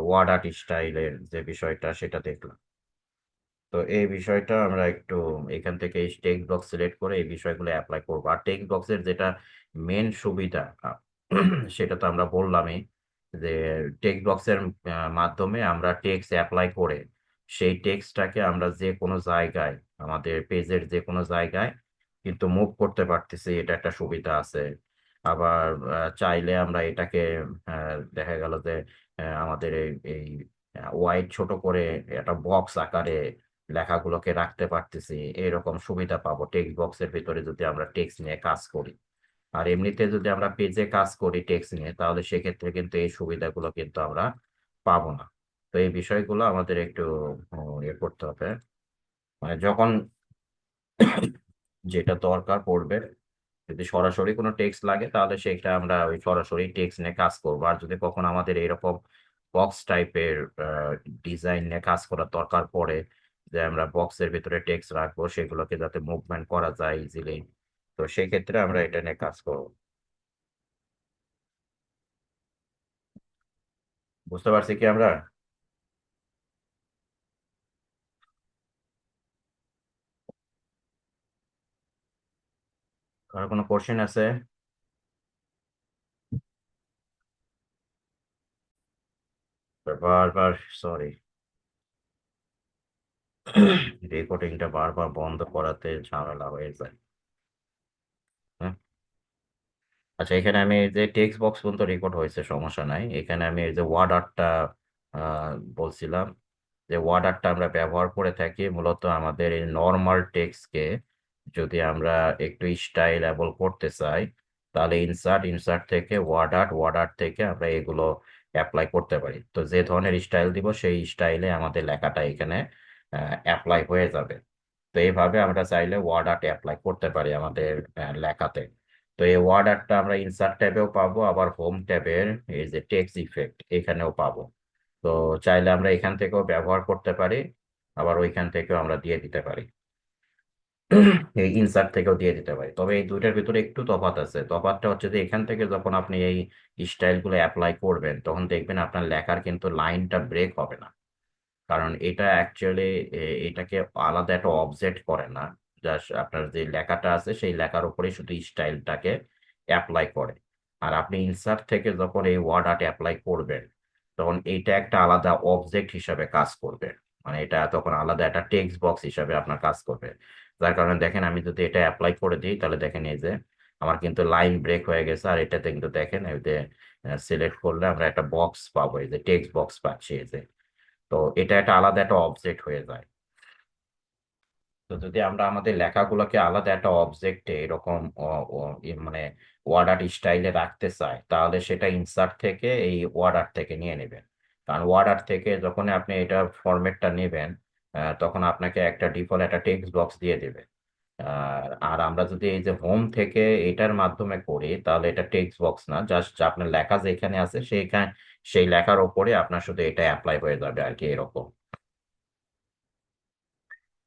Speaker 1: ওয়ার্ড আর্ট স্টাইলের যে বিষয়টা সেটা দেখলাম। তো এই বিষয়টা আমরা একটু এখান থেকে টেক্সট বক্স সিলেক্ট করে এই বিষয়গুলো অ্যাপ্লাই করবো। আর টেক্সট বক্সের যেটা মেন সুবিধা সেটা তো আমরা বললামই, যে টেক্সট বক্সের মাধ্যমে আমরা টেক্সট অ্যাপ্লাই করে সেই টেক্সটটাকে আমরা যে কোনো জায়গায়, আমাদের পেজের যে কোনো জায়গায় কিন্তু মুভ করতে পারতেছি, এটা একটা সুবিধা আছে। আবার চাইলে আমরা এটাকে দেখা গেল যে আমাদের এই ওয়াইড ছোট করে একটা বক্স আকারে লেখাগুলোকে রাখতে পারতেছি, এরকম সুবিধা পাবো টেক্সট বক্সের ভিতরে যদি আমরা টেক্সট নিয়ে কাজ করি। আর এমনিতে যদি আমরা পেজে কাজ করি টেক্সট নিয়ে, তাহলে সেক্ষেত্রে কিন্তু এই সুবিধাগুলো কিন্তু আমরা পাবো না। তো এই বিষয়গুলো আমাদের একটু ইয়ে করতে হবে, মানে যখন যেটা দরকার পড়বে, যদি সরাসরি কোনো টেক্সট লাগে তাহলে সেটা আমরা ওই সরাসরি টেক্সট নিয়ে কাজ করবো। আর যদি কখনো আমাদের এরকম বক্স টাইপের ডিজাইন নিয়ে কাজ করার দরকার পড়ে, যে আমরা বক্সের ভিতরে টেক্সট রাখবো, সেগুলোকে যাতে মুভমেন্ট করা যায় ইজিলি, তো সেক্ষেত্রে আমরা এটা নিয়ে কাজ করবো। বুঝতে পারছি কি আমরা? কারো কোনো কোশ্চেন আছে? বারবার, সরি, রেকর্ডিংটা বারবার বন্ধ করাতে ঝামেলা হয়ে যায়। হ্যাঁ? আচ্ছা, এখানে আমি এই যে টেক্সট বক্স পর্যন্ত রেকর্ড হয়েছে, সমস্যা নাই। এখানে আমি এই যে ওয়ার্ড আর্টটা বলছিলাম, যে ওয়ার্ড আর্টটা আমরা ব্যবহার করে থাকি মূলত আমাদের এই নর্মাল টেক্সটকে যদি আমরা একটু স্টাইলেবল করতে চাই, তাহলে ইনসার্ট, ইনসার্ট থেকে ওয়ার্ড আর্ট, ওয়ার্ড আর্ট থেকে আমরা এগুলো অ্যাপ্লাই করতে পারি। তো যে ধরনের স্টাইল দিব সেই স্টাইলে আমাদের লেখাটা এখানে অ্যাপ্লাই হয়ে যাবে। তো এইভাবে আমরা চাইলে ওয়ার্ড আর্ট অ্যাপ্লাই করতে পারি আমাদের লেখাতে। তো এই ওয়ার্ড আর্টটা আমরা ইনসার্ট ট্যাবেও পাবো, আবার হোম ট্যাবের এই যে টেক্সট ইফেক্ট এখানেও পাবো। তো চাইলে আমরা এখান থেকেও ব্যবহার করতে পারি, আবার ওইখান থেকেও আমরা দিয়ে দিতে পারি, এই ইনসার্ট থেকেও দিয়ে দিতে পারি। তবে এই দুইটার ভিতরে একটু তফাৎ আছে। তফাৎটা হচ্ছে যে এখান থেকে যখন আপনি এই স্টাইলগুলো অ্যাপ্লাই করবেন, তখন দেখবেন আপনার লেখার কিন্তু লাইনটা ব্রেক হবে না। কারণ এটা অ্যাকচুয়ালি এটাকে আলাদা একটা অবজেক্ট করে না, জাস্ট আপনার যে লেখাটা আছে সেই লেখার উপরে শুধু স্টাইলটাকে অ্যাপ্লাই করে। আর আপনি ইনসার্ট থেকে যখন এই ওয়ার্ড আর্ট অ্যাপ্লাই করবেন, তখন এইটা একটা আলাদা অবজেক্ট হিসাবে কাজ করবে, মানে এটা তখন আলাদা একটা টেক্সট বক্স হিসাবে আপনার কাজ করবে। যার কারণে দেখেন, আমি যদি এটা অ্যাপ্লাই করে দিই তাহলে দেখেন এই যে আমার কিন্তু লাইন ব্রেক হয়ে গেছে। আর এটাতে কিন্তু দেখেন এই যে সিলেক্ট করলে আমরা একটা বক্স পাবো, এই যে টেক্সট বক্স পাচ্ছি এই যে। তো এটা একটা আলাদা একটা অবজেক্ট হয়ে যায়। তো যদি আমরা আমাদের লেখাগুলোকে আলাদা একটা অবজেক্টে এরকম মানে ওয়ার্ড আর্ট স্টাইলে রাখতে চাই, তাহলে সেটা ইনসার্ট থেকে এই ওয়ার্ড আর্ট থেকে নিয়ে নেবেন। কারণ ওয়ার্ড আর্ট থেকে যখন আপনি এটা ফরম্যাটটা নেবেন, তখন আপনাকে একটা ডিফল্ট একটা টেক্সট বক্স দিয়ে দেবে। আর আমরা যদি এই যে হোম থেকে এটার মাধ্যমে করি, তাহলে এটা টেক্সট বক্স না, জাস্ট আপনার লেখা যেখানে আছে সেইখানে, সেই লেখার ওপরে আপনার শুধু এটা অ্যাপ্লাই হয়ে যাবে আর কি, এরকম।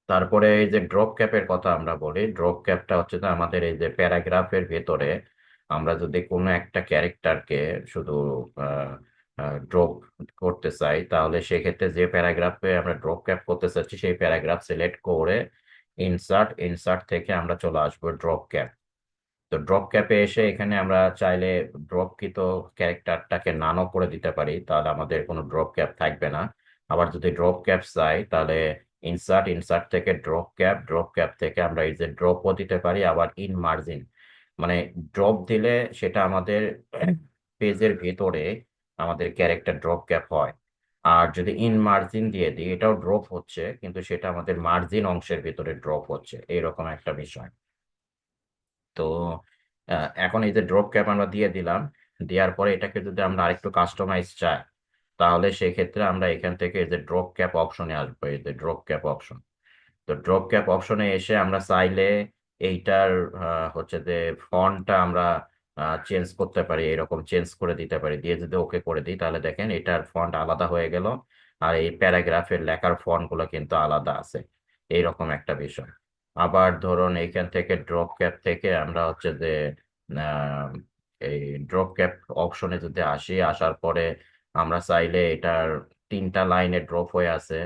Speaker 1: তারপরে এই যে ড্রপ ক্যাপের কথা আমরা বলি, ড্রপ ক্যাপটা হচ্ছে যে আমাদের এই যে প্যারাগ্রাফের ভেতরে আমরা যদি কোনো একটা ক্যারেক্টারকে শুধু ড্রপ করতে চাই, তাহলে সেক্ষেত্রে যে প্যারাগ্রাফে আমরা ড্রপ ক্যাপ করতে চাচ্ছি সেই প্যারাগ্রাফ সিলেক্ট করে ইনসার্ট, ইনসার্ট থেকে আমরা চলে আসবো ড্রপ ক্যাপ। তো ড্রপ ক্যাপে এসে এখানে আমরা চাইলে ড্রপকৃত ক্যারেক্টারটাকে নানও করে দিতে পারি, তাহলে আমাদের কোনো ড্রপ ক্যাপ থাকবে না। আবার যদি ড্রপ ক্যাপ চাই, তাহলে ইনসার্ট, ইনসার্ট থেকে ড্রপ ক্যাপ, ড্রপ ক্যাপ থেকে আমরা এই যে ড্রপও দিতে পারি, আবার ইন মার্জিন, মানে ড্রপ দিলে সেটা আমাদের পেজের ভিতরে আমাদের ক্যারেক্টার ড্রপ ক্যাপ হয়। আর যদি ইন মার্জিন দিয়ে দিই, এটাও ড্রপ হচ্ছে কিন্তু সেটা আমাদের মার্জিন অংশের ভিতরে ড্রপ হচ্ছে, এইরকম একটা বিষয়। তো এখন এই যে ড্রপ ক্যাপ আমরা দিয়ে দিলাম, দেওয়ার পরে এটাকে যদি আমরা আরেকটু কাস্টমাইজ চাই, তাহলে সেক্ষেত্রে আমরা এখান থেকে এই যে ড্রপ ক্যাপ অপশনে আসবো, এই যে ড্রপ ক্যাপ অপশন। তো ড্রপ ক্যাপ অপশনে এসে আমরা চাইলে এইটার হচ্ছে যে ফন্টটা আমরা চেঞ্জ করতে পারি, এরকম চেঞ্জ করে দিতে পারি। দিয়ে যদি ওকে করে দিই তাহলে দেখেন এটার ফন্ট আলাদা হয়ে গেল, আর এই প্যারাগ্রাফের লেখার ফন্ট গুলো কিন্তু আলাদা আছে। এইরকম একটা বিষয়। আবার ধরুন এইখান থেকে ড্রপ ক্যাপ থেকে আমরা হচ্ছে যে আহ, এই ড্রপ ক্যাপ অপশনে যদি আসি, আসার পরে আমরা চাইলে এটার 3টা লাইনে ড্রপ হয়ে আছে,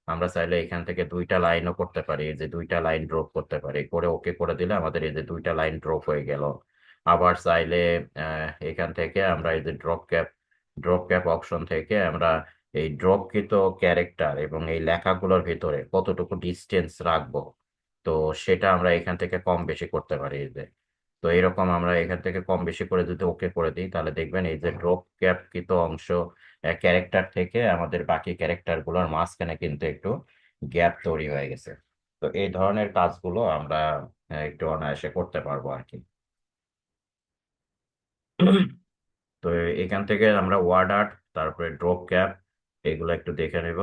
Speaker 1: আমরা চাইলে এখান থেকে 2টা লাইনও করতে পারি, এই যে 2টা লাইন ড্রপ করতে পারি, করে ওকে করে দিলে আমাদের এই যে 2টা লাইন ড্রপ হয়ে গেল। আবার চাইলে এখান থেকে আমরা এই যে ড্রপ ক্যাপ অপশন থেকে আমরা এই ড্রপকৃত ক্যারেক্টার এবং এই লেখাগুলোর ভিতরে কতটুকু ডিস্টেন্স রাখবো, তো সেটা আমরা এখান থেকে কম বেশি করতে পারি। এই যে, তো এরকম আমরা এখান থেকে কম বেশি করে যদি ওকে করে দিই তাহলে দেখবেন এই যে ড্রপ ক্যাপকৃত অংশ ক্যারেক্টার থেকে আমাদের বাকি ক্যারেক্টার গুলোর মাঝখানে কিন্তু একটু গ্যাপ তৈরি হয়ে গেছে। তো এই ধরনের কাজগুলো আমরা একটু অনায়াসে করতে পারবো আর কি। তো এখান থেকে আমরা ওয়ার্ড আর্ট, তারপরে ড্রপ ক্যাপ, এগুলো একটু দেখে নেব।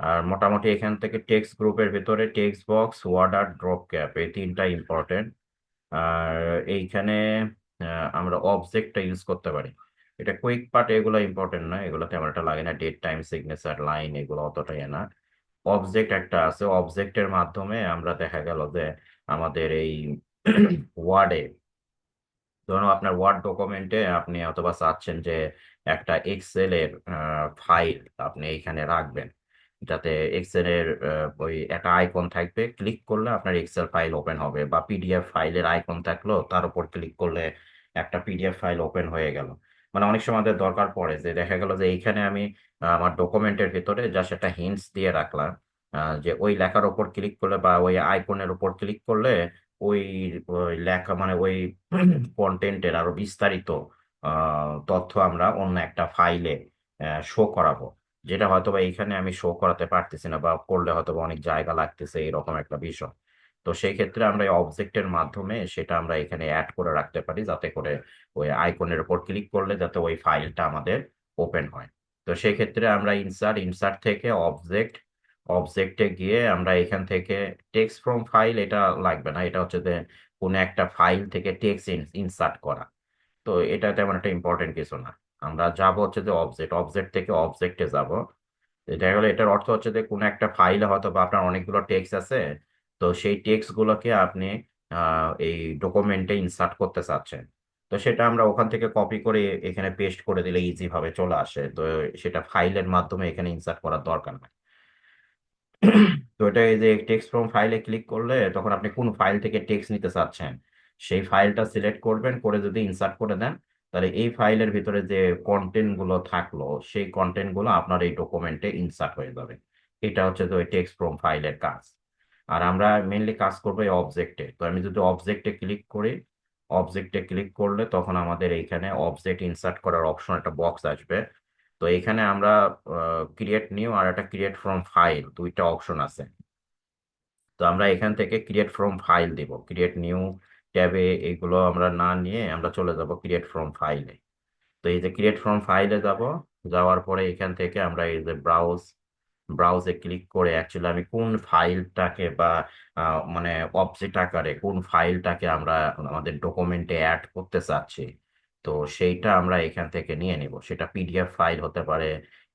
Speaker 1: আর মোটামুটি এখান থেকে টেক্সট গ্রুপের ভিতরে text box, word art, drop cap, এই 3টা ইম্পর্টেন্ট। আর এইখানে আমরা অবজেক্টটা ইউজ করতে পারি। এটা কুইক পার্ট, এগুলো ইম্পর্টেন্ট না, এগুলো তেমন একটা লাগে না, ডেট টাইম সিগনেচার লাইন এগুলো অতটাই না। অবজেক্ট একটা আছে, অবজেক্টের মাধ্যমে আমরা দেখা গেল যে আমাদের এই ওয়ার্ডে, ধরুন আপনার ওয়ার্ড ডকুমেন্টে আপনি অথবা চাচ্ছেন যে একটা এক্সেল এর ফাইল আপনি এইখানে রাখবেন, যাতে এক্সেল এর ওই একটা আইকন থাকবে, ক্লিক করলে আপনার এক্সেল ফাইল ওপেন হবে, বা পিডিএফ ফাইলের আইকন থাকলো তার উপর ক্লিক করলে একটা পিডিএফ ফাইল ওপেন হয়ে গেল। মানে অনেক সময় আমাদের দরকার পড়ে যে দেখা গেল যে এইখানে আমি আমার ডকুমেন্টের ভিতরে জাস্ট একটা হিন্টস দিয়ে রাখলাম, যে ওই লেখার উপর ক্লিক করলে বা ওই আইকনের উপর ক্লিক করলে ওই ওই লেখা মানে ওই কন্টেন্টের আরো বিস্তারিত তথ্য আমরা অন্য একটা ফাইলে শো করাবো, যেটা হয়তো বা এইখানে আমি শো করাতে পারতেছি না, বা করলে হয়তো বা অনেক জায়গা লাগতেছে, এরকম একটা বিষয়। তো সেই ক্ষেত্রে আমরা এই অবজেক্টের মাধ্যমে সেটা আমরা এখানে অ্যাড করে রাখতে পারি, যাতে করে ওই আইকনের উপর ক্লিক করলে যাতে ওই ফাইলটা আমাদের ওপেন হয়। তো সেই ক্ষেত্রে আমরা ইনসার্ট থেকে অবজেক্টে গিয়ে আমরা এখান থেকে টেক্সট ফ্রম ফাইল, এটা লাগবে না, এটা হচ্ছে যে কোনো একটা ফাইল থেকে টেক্সট ইনসার্ট করা। তো এটা তেমন একটা ইম্পর্টেন্ট কিছু না। আমরা যাব হচ্ছে যে অবজেক্ট থেকে অবজেক্টে যাব। দেখা গেলো এটার অর্থ হচ্ছে যে কোনো একটা ফাইলে হয়তো বা আপনার অনেকগুলো টেক্সট আছে, তো সেই টেক্সট গুলোকে আপনি এই ডকুমেন্টে ইনসার্ট করতে চাচ্ছেন। তো সেটা আমরা ওখান থেকে কপি করে এখানে পেস্ট করে দিলে ইজি ভাবে চলে আসে, তো সেটা ফাইলের মাধ্যমে এখানে ইনসার্ট করার দরকার নেই। তো এটা এই যে টেক্সট ফ্রম ফাইলে ক্লিক করলে তখন আপনি কোন ফাইল থেকে টেক্সট নিতে চাচ্ছেন সেই ফাইলটা সিলেক্ট করবেন, করে যদি ইনসার্ট করে দেন তাহলে এই ফাইলের ভিতরে যে কন্টেন্ট গুলো থাকলো সেই কন্টেন্ট গুলো আপনার এই ডকুমেন্টে ইনসার্ট হয়ে যাবে। এটা হচ্ছে তো টেক্সট ফ্রম ফাইলের কাজ। আর আমরা মেইনলি কাজ করবো এই অবজেক্টে। তো আমি যদি অবজেক্টে ক্লিক করি, অবজেক্টে ক্লিক করলে তখন আমাদের এইখানে অবজেক্ট ইনসার্ট করার অপশন একটা বক্স আসবে। তো এখানে আমরা ক্রিয়েট নিউ আর একটা ক্রিয়েট ফ্রম ফাইল, 2টা অপশন আছে। তো আমরা এখান থেকে ক্রিয়েট ফ্রম ফাইল দিব, ক্রিয়েট নিউ ট্যাবে এগুলো আমরা না নিয়ে আমরা চলে যাব ক্রিয়েট ফ্রম ফাইলে। তো এই যে ক্রিয়েট ফ্রম ফাইলে যাব, যাওয়ার পরে এখান থেকে আমরা এই যে ব্রাউজে ক্লিক করে অ্যাকচুয়ালি আমি কোন ফাইলটাকে বা মানে অবজেক্ট আকারে কোন ফাইলটাকে আমরা আমাদের ডকুমেন্টে অ্যাড করতে চাচ্ছি, তো সেইটা আমরা এখান থেকে নিয়ে নিব। সেটা পিডিএফ ফাইল হতে পারে,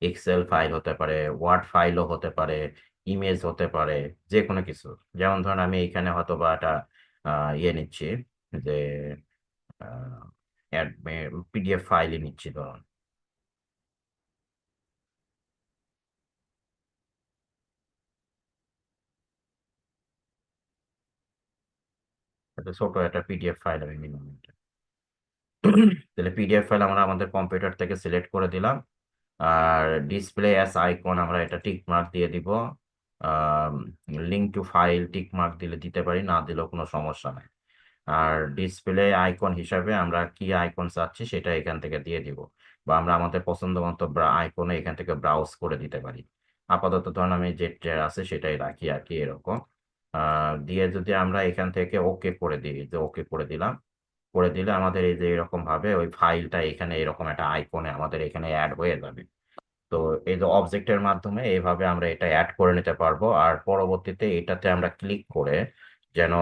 Speaker 1: এক্সেল ফাইল হতে পারে, ওয়ার্ড ফাইলও হতে পারে, ইমেজ হতে পারে, যে কোনো কিছু। যেমন ধরুন আমি এখানে হয়তো বা একটা ইয়ে নিচ্ছি, যে পিডিএফ ফাইলই নিচ্ছি ধরুন, একটা ছোট একটা পিডিএফ ফাইল আমি নিলাম এটা। তাহলে পিডিএফ ফাইল আমরা আমাদের কম্পিউটার থেকে সিলেক্ট করে দিলাম। আর ডিসপ্লে অ্যাজ আইকন আমরা এটা টিক মার্ক দিয়ে দিব। Link to file tick mark দিলে দিতে পারি, না দিলেও কোনো সমস্যা নাই। আর ডিসপ্লে আইকন হিসাবে আমরা কি আইকন চাচ্ছি সেটা এখান থেকে দিয়ে দিব, বা আমরা আমাদের পছন্দ মতো আইকনে এখান থেকে ব্রাউজ করে দিতে পারি। আপাতত ধরুন আমি যেটা আছে সেটাই রাখি আর কি, এরকম দিয়ে যদি আমরা এখান থেকে ওকে করে দিই, যে ওকে করে দিলাম, করে দিলে আমাদের এই যে এরকম ভাবে ওই ফাইলটা এখানে এরকম একটা আইকনে আমাদের এখানে অ্যাড হয়ে যাবে। তো এই যে অবজেক্টের মাধ্যমে এইভাবে আমরা এটা অ্যাড করে নিতে পারবো, আর পরবর্তীতে এটাতে আমরা ক্লিক করে যেন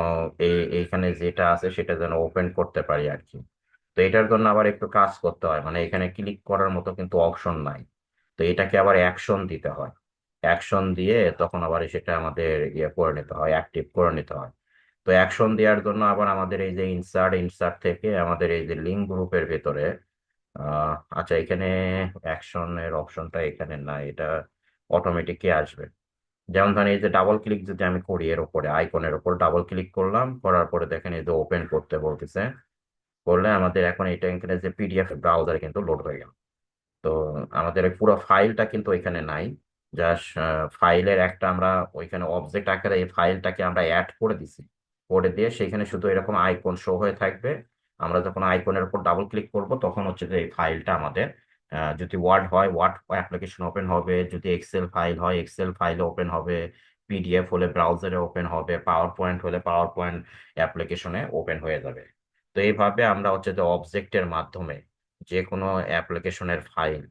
Speaker 1: এইখানে যেটা আছে সেটা যেন ওপেন করতে পারি আর কি। তো এটার জন্য আবার একটু কাজ করতে হয়, মানে এখানে ক্লিক করার মতো কিন্তু অপশন নাই। তো এটাকে আবার অ্যাকশন দিতে হয়। অ্যাকশন দিয়ে তখন আবার সেটা আমাদের ইয়ে করে নিতে হয়, অ্যাক্টিভ করে নিতে হয়। তো অ্যাকশন দেওয়ার জন্য আবার আমাদের এই যে ইনসার্ট, ইনসার্ট থেকে আমাদের এই যে লিঙ্ক গ্রুপের ভেতরে আচ্ছা, এখানে অ্যাকশনের অপশনটা এখানে নাই, এটা অটোমেটিকই আসবে। যেমন ধরেন এই যে ডাবল ক্লিক যদি আমি করি এর উপরে, আইকনের উপর ডাবল ক্লিক করলাম, করার পরে দেখেন এই যে ওপেন করতে বলতেছে, করলে আমাদের এখন এটা এখানে যে পিডিএফ ব্রাউজার কিন্তু লোড হয়ে গেল। তো আমাদের এই পুরো ফাইলটা কিন্তু এখানে নাই, জাস্ট ফাইলের একটা আমরা ওইখানে অবজেক্ট আকারে এই ফাইলটাকে আমরা অ্যাড করে দিছি। করে দিয়ে সেখানে শুধু এরকম আইকন শো হয়ে থাকবে। আমরা যখন আইকনের উপর ডাবল ক্লিক করব তখন হচ্ছে যে এই ফাইলটা আমাদের, যদি ওয়ার্ড হয় ওয়ার্ড অ্যাপ্লিকেশন ওপেন হবে, যদি এক্সেল ফাইল হয় এক্সেল ফাইলে ওপেন হবে, পিডিএফ হলে ব্রাউজারে ওপেন হবে, পাওয়ার পয়েন্ট হলে পাওয়ার পয়েন্ট অ্যাপ্লিকেশনে ওপেন হয়ে যাবে। তো এইভাবে আমরা হচ্ছে যে অবজেক্টের মাধ্যমে যে কোনো অ্যাপ্লিকেশনের ফাইল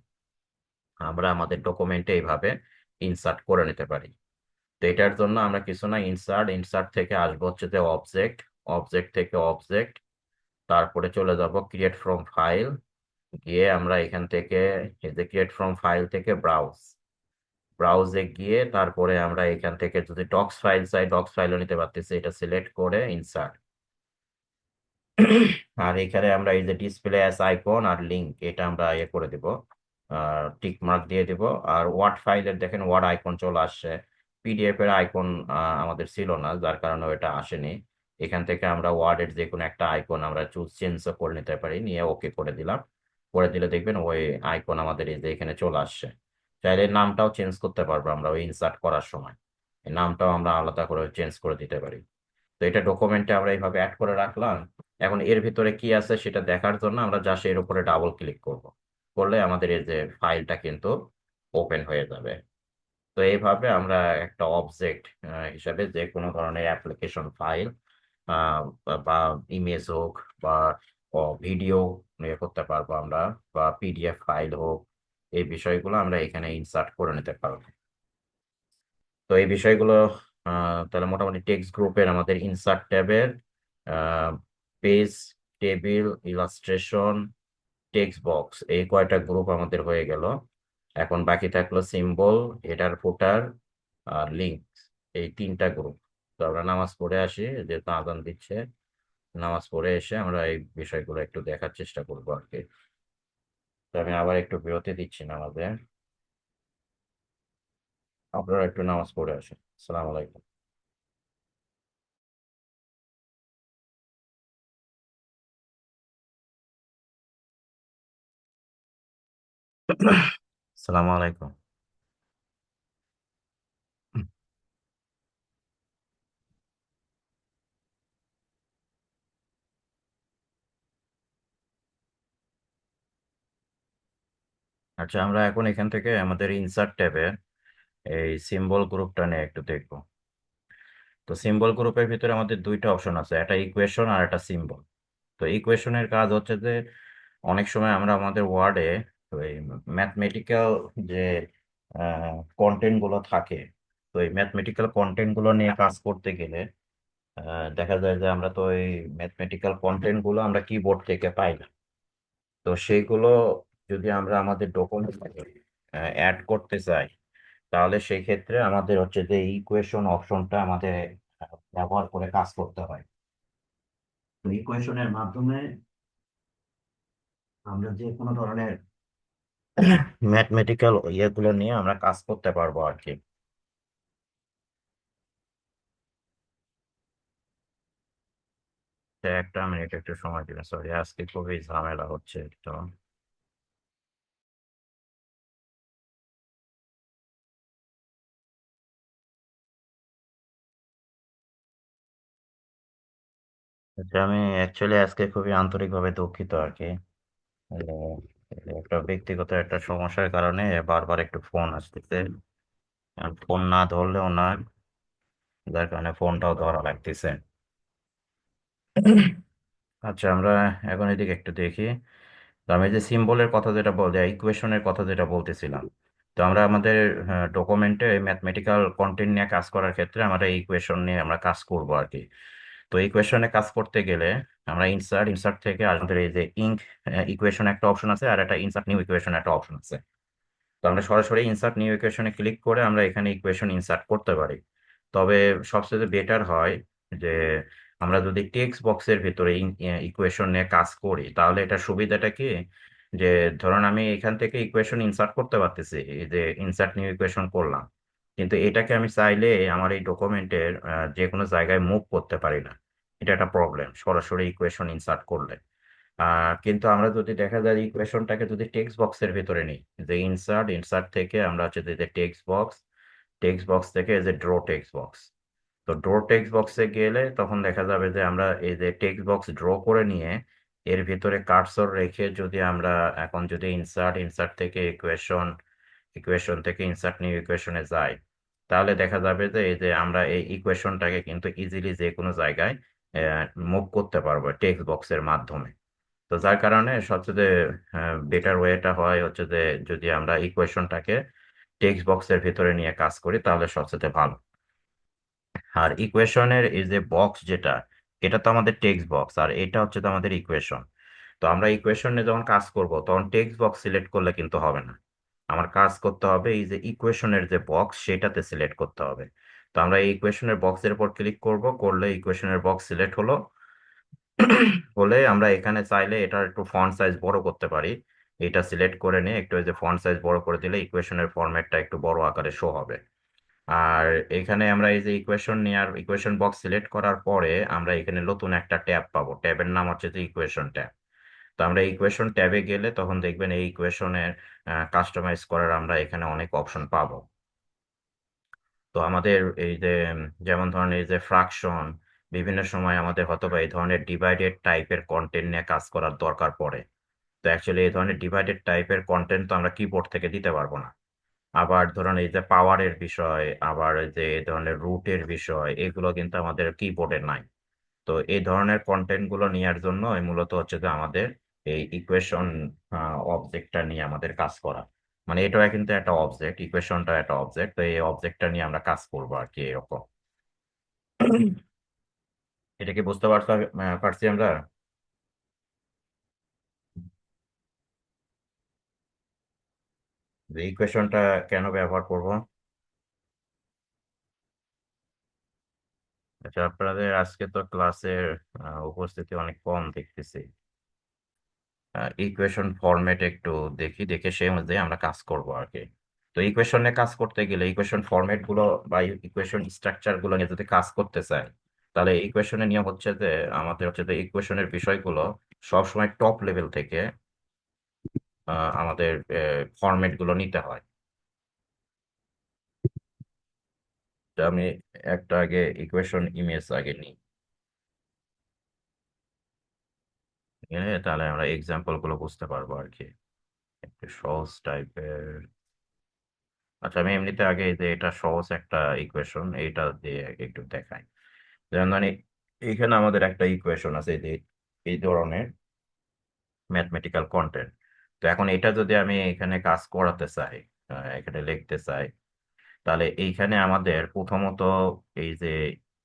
Speaker 1: আমরা আমাদের ডকুমেন্টে এইভাবে ইনসার্ট করে নিতে পারি। তো এটার জন্য আমরা কিছু না, ইনসার্ট, ইনসার্ট থেকে আসবো হচ্ছে যে অবজেক্ট, অবজেক্ট থেকে অবজেক্ট, তারপরে চলে যাব ক্রিয়েট ফ্রম ফাইল, গিয়ে আমরা এখান থেকে এই যে ক্রিয়েট ফ্রম ফাইল থেকে ব্রাউজ, ব্রাউজে গিয়ে তারপরে আমরা এখান থেকে যদি ডক্স ফাইল চাই ডক্স ফাইলও নিতে পারতেছি, এটা সিলেক্ট করে ইনসার্ট। আর এখানে আমরা এই যে ডিসপ্লে অ্যাজ আইকন আর লিংক, এটা আমরা ইয়ে করে দিব, টিক মার্ক দিয়ে দিব। আর ওয়ার্ড ফাইলের দেখেন ওয়ার্ড আইকন চলে আসছে, পিডিএফ এর আইকন আমাদের ছিল না, যার কারণে এটা আসেনি। এখান থেকে আমরা ওয়ার্ডের যে কোনো একটা আইকন আমরা চেঞ্জ করে নিতে পারি, নিয়ে ওকে করে দিলাম। করে দিলে দেখবেন ওই আইকন আমাদের এই যে এখানে চলে আসছে। চাইলে নামটাও চেঞ্জ করতে পারবো আমরা ওই ইনসার্ট করার সময়, এই নামটাও আমরা আলাদা করে চেঞ্জ করে দিতে পারি। তো এটা ডকুমেন্টে আমরা এইভাবে অ্যাড করে রাখলাম। এখন এর ভিতরে কি আছে সেটা দেখার জন্য আমরা জাস্ট এর উপরে ডাবল ক্লিক করব, করলে আমাদের এই যে ফাইলটা কিন্তু ওপেন হয়ে যাবে। তো এইভাবে আমরা একটা অবজেক্ট হিসাবে যে কোনো ধরনের অ্যাপ্লিকেশন ফাইল বা ইমেজ হোক বা ভিডিও ইয়ে করতে পারবো আমরা, বা পিডিএফ ফাইল হোক, এই বিষয়গুলো আমরা এখানে ইনসার্ট করে নিতে পারবো। তো এই বিষয়গুলো তাহলে মোটামুটি টেক্সট গ্রুপের আমাদের ইনসার্ট ট্যাবের page, table, illustration, text box, এই কয়টা গ্রুপ আমাদের হয়ে গেল। এখন বাকি থাকলো সিম্বল, হেডার, ফুটার আর লিঙ্ক, এই তিনটা গ্রুপ। তো আমরা নামাজ পড়ে আসি, যেহেতু আজান দিচ্ছে, নামাজ পড়ে এসে আমরা এই বিষয়গুলো একটু দেখার চেষ্টা করবো আর কি। তো আমি আবার একটু বিরতি দিচ্ছি নামাজে, আপনারা একটু নামাজ পড়ে আসেন। আসসালামু আলাইকুম। আসসালামু আলাইকুম। আচ্ছা, আমরা এখন এখান থেকে আমাদের ইনসার্ট ট্যাবে এই সিম্বল গ্রুপটা নিয়ে একটু দেখবো। তো সিম্বল গ্রুপের ভিতরে আমাদের দুইটা অপশন আছে, একটা ইকুয়েশন আর একটা সিম্বল। তো ইকুয়েশনের কাজ হচ্ছে যে অনেক সময় আমরা আমাদের ওয়ার্ডে ওই ম্যাথমেটিক্যাল যে কন্টেন্ট গুলো থাকে, তো এই ম্যাথমেটিক্যাল কন্টেন্ট গুলো নিয়ে কাজ করতে গেলে দেখা যায় যে আমরা তো এই ম্যাথমেটিক্যাল কন্টেন্ট গুলো আমরা কিবোর্ড থেকে পাই না। তো সেইগুলো যদি আমরা আমাদের ডকুমেন্টে অ্যাড করতে চাই, তাহলে সেই ক্ষেত্রে আমাদের হচ্ছে যে ইকুয়েশন অপশনটা আমাদের ব্যবহার করে কাজ করতে হয়। তো ইকুয়েশনের মাধ্যমে আমরা যে কোনো ধরনের ম্যাথমেটিক্যাল ইয়েগুলো নিয়ে আমরা কাজ করতে পারবো আর কি। তো একটা মিনিট একটু সময় দিবেন, সরি আজকে খুবই ঝামেলা হচ্ছে তো। আচ্ছা, আমি অ্যাকচুয়ালি আজকে খুবই আন্তরিকভাবে দুঃখিত আর কি। আহ, একটা ব্যক্তিগত একটা সমস্যার কারণে বারবার একটু ফোন আসতেছে, আর ফোন না ধরলেও না, যার কারণে ফোনটাও ধরা লাগতেছে। আচ্ছা, আমরা এখন এদিকে একটু দেখি। তো আমি যে সিম্বলের কথা যেটা বলতে, ইকুয়েশনের কথা যেটা বলতেছিলাম, তো আমরা আমাদের ডকুমেন্টে ম্যাথমেটিক্যাল কন্টেন্ট নিয়ে কাজ করার ক্ষেত্রে আমরা এই ইকুয়েশন নিয়ে আমরা কাজ করব আর কি। তো ইকুয়েশনে কাজ করতে গেলে আমরা ইনসার্ট থেকে আমাদের এই যে ইঙ্ক ইকুয়েশন একটা অপশন আছে, আর একটা ইনসার্ট নিউ ইকুয়েশন একটা অপশন আছে। তো আমরা সরাসরি ইনসার্ট নিউ ইকুয়েশনে ক্লিক করে আমরা এখানে ইকুয়েশন ইনসার্ট করতে পারি। তবে সবচেয়ে বেটার হয় যে আমরা যদি টেক্সট বক্সের ভিতরে ইকুয়েশন নিয়ে কাজ করি, তাহলে এটা সুবিধাটা কি, যে ধরুন আমি এখান থেকে ইকুয়েশন ইনসার্ট করতে পারতেছি, এই যে ইনসার্ট নিউ ইকুয়েশন করলাম, কিন্তু এটাকে আমি চাইলে আমার এই ডকুমেন্টের যে কোনো জায়গায় মুভ করতে পারি না। এটা একটা প্রবলেম সরাসরি ইকুয়েশন ইনসার্ট করলে। কিন্তু আমরা যদি দেখা যায় ইকুয়েশনটাকে যদি টেক্সট বক্সের ভিতরে নিই, যে ইনসার্ট থেকে আমরা হচ্ছে যে টেক্সট বক্স থেকে এই যে ড্র টেক্সট বক্স। তো ড্র টেক্সট বক্সে গেলে তখন দেখা যাবে যে আমরা এই যে টেক্সট বক্স ড্র করে নিয়ে এর ভিতরে কার্সর রেখে যদি আমরা এখন যদি ইনসার্ট থেকে ইকুয়েশন থেকে ইনসার্ট নিউ ইকুয়েশনে যাই, তাহলে দেখা যাবে যে এই যে আমরা এই ইকুয়েশনটাকে কিন্তু ইজিলি যে কোনো জায়গায় মুভ করতে পারবো টেক্সট বক্সের মাধ্যমে। তো যার কারণে সবচেয়ে বেটার ওয়েটা হয় হচ্ছে যে যদি আমরা ইকুয়েশনটাকে টেক্সট বক্সের ভিতরে নিয়ে কাজ করি তাহলে সবচেয়ে ভালো। আর ইকুয়েশনের এই যে বক্স যেটা, এটা তো আমাদের টেক্সট বক্স, আর এটা হচ্ছে তো আমাদের ইকুয়েশন। তো আমরা ইকুয়েশন নিয়ে যখন কাজ করব তখন টেক্সট বক্স সিলেক্ট করলে কিন্তু হবে না। আমার কাজ করতে হবে এই যে ইকুয়েশনের যে বক্স সেটাতে সিলেক্ট করতে হবে। তো আমরা এই ইকুয়েশনের বক্সের উপর ক্লিক করব, করলে ইকুয়েশনের বক্স সিলেক্ট হলো। হলে আমরা এখানে চাইলে এটার একটু ফন্ট সাইজ বড় করতে পারি। এটা সিলেক্ট করে নিয়ে একটু এই যে ফন্ট সাইজ বড় করে দিলে ইকুয়েশনের ফরম্যাটটা একটু বড় আকারে শো হবে। আর এখানে আমরা এই যে ইকুয়েশন বক্স সিলেক্ট করার পরে আমরা এখানে নতুন একটা ট্যাব পাবো, ট্যাবের নাম হচ্ছে যে ইকুয়েশন ট্যাব। তো আমরা ইকুয়েশন ট্যাবে গেলে তখন দেখবেন এই ইকুয়েশনের কাস্টমাইজ করার আমরা এখানে অনেক অপশন পাবো। তো আমাদের এই যে যেমন ধরেন এই যে ফ্রাকশন, বিভিন্ন সময় আমাদের হয়তো বা এই ধরনের ডিভাইডেড টাইপের কন্টেন্ট নিয়ে কাজ করার দরকার পড়ে। তো অ্যাকচুয়ালি এই ধরনের ডিভাইডেড টাইপের কন্টেন্ট তো আমরা কিবোর্ড থেকে দিতে পারবো না। আবার ধরুন এই যে পাওয়ারের বিষয়, আবার এই যে এই ধরনের রুটের বিষয়, এগুলো কিন্তু আমাদের কিবোর্ডে নাই। তো এই ধরনের কন্টেন্ট গুলো নেওয়ার জন্য মূলত হচ্ছে যে আমাদের এই ইকুয়েশন অবজেক্টটা নিয়ে আমাদের কাজ করা। মানে এটা কিন্তু একটা অবজেক্ট, ইকুয়েশনটা একটা অবজেক্ট, তো এই অবজেক্টটা নিয়ে আমরা কাজ করবো আর কি এরকম। এটা কি বুঝতে পারছি আমরা? যে ইকুয়েশনটা কেন ব্যবহার করব? আচ্ছা, আপনাদের আজকে তো ক্লাসের উপস্থিতি অনেক কম দেখতেছি। ইকুয়েশন ফরম্যাট একটু দেখে সেই অনুযায়ী আমরা কাজ করব আর কি। তো ইকুয়েশনে কাজ করতে গেলে ইকুয়েশন ফরম্যাট গুলো বা ইকুয়েশন স্ট্রাকচার গুলো নিয়ে যদি কাজ করতে চাই, তাহলে ইকুয়েশনের নিয়ম হচ্ছে যে আমাদের হচ্ছে যে ইকুয়েশনের বিষয়গুলো সবসময় টপ লেভেল থেকে আমাদের ফরম্যাট গুলো নিতে হয়। তো আমি একটা আগে ইকুয়েশন ইমেজ আগে নিই, তাহলে আমরা এক্সাম্পল গুলো বুঝতে পারবো আর কি, একটু সহজ টাইপের। আচ্ছা, আমি এমনিতে আগে এই যে এটা সহজ একটা ইকুয়েশন, এইটা দিয়ে একটু দেখাই। যেমন মানে এইখানে আমাদের একটা ইকুয়েশন আছে এই যে এই ধরনের ম্যাথমেটিক্যাল কন্টেন্ট। তো এখন এটা যদি আমি এখানে কাজ করাতে চাই, এখানে লিখতে চাই, তাহলে এইখানে আমাদের প্রথমত এই যে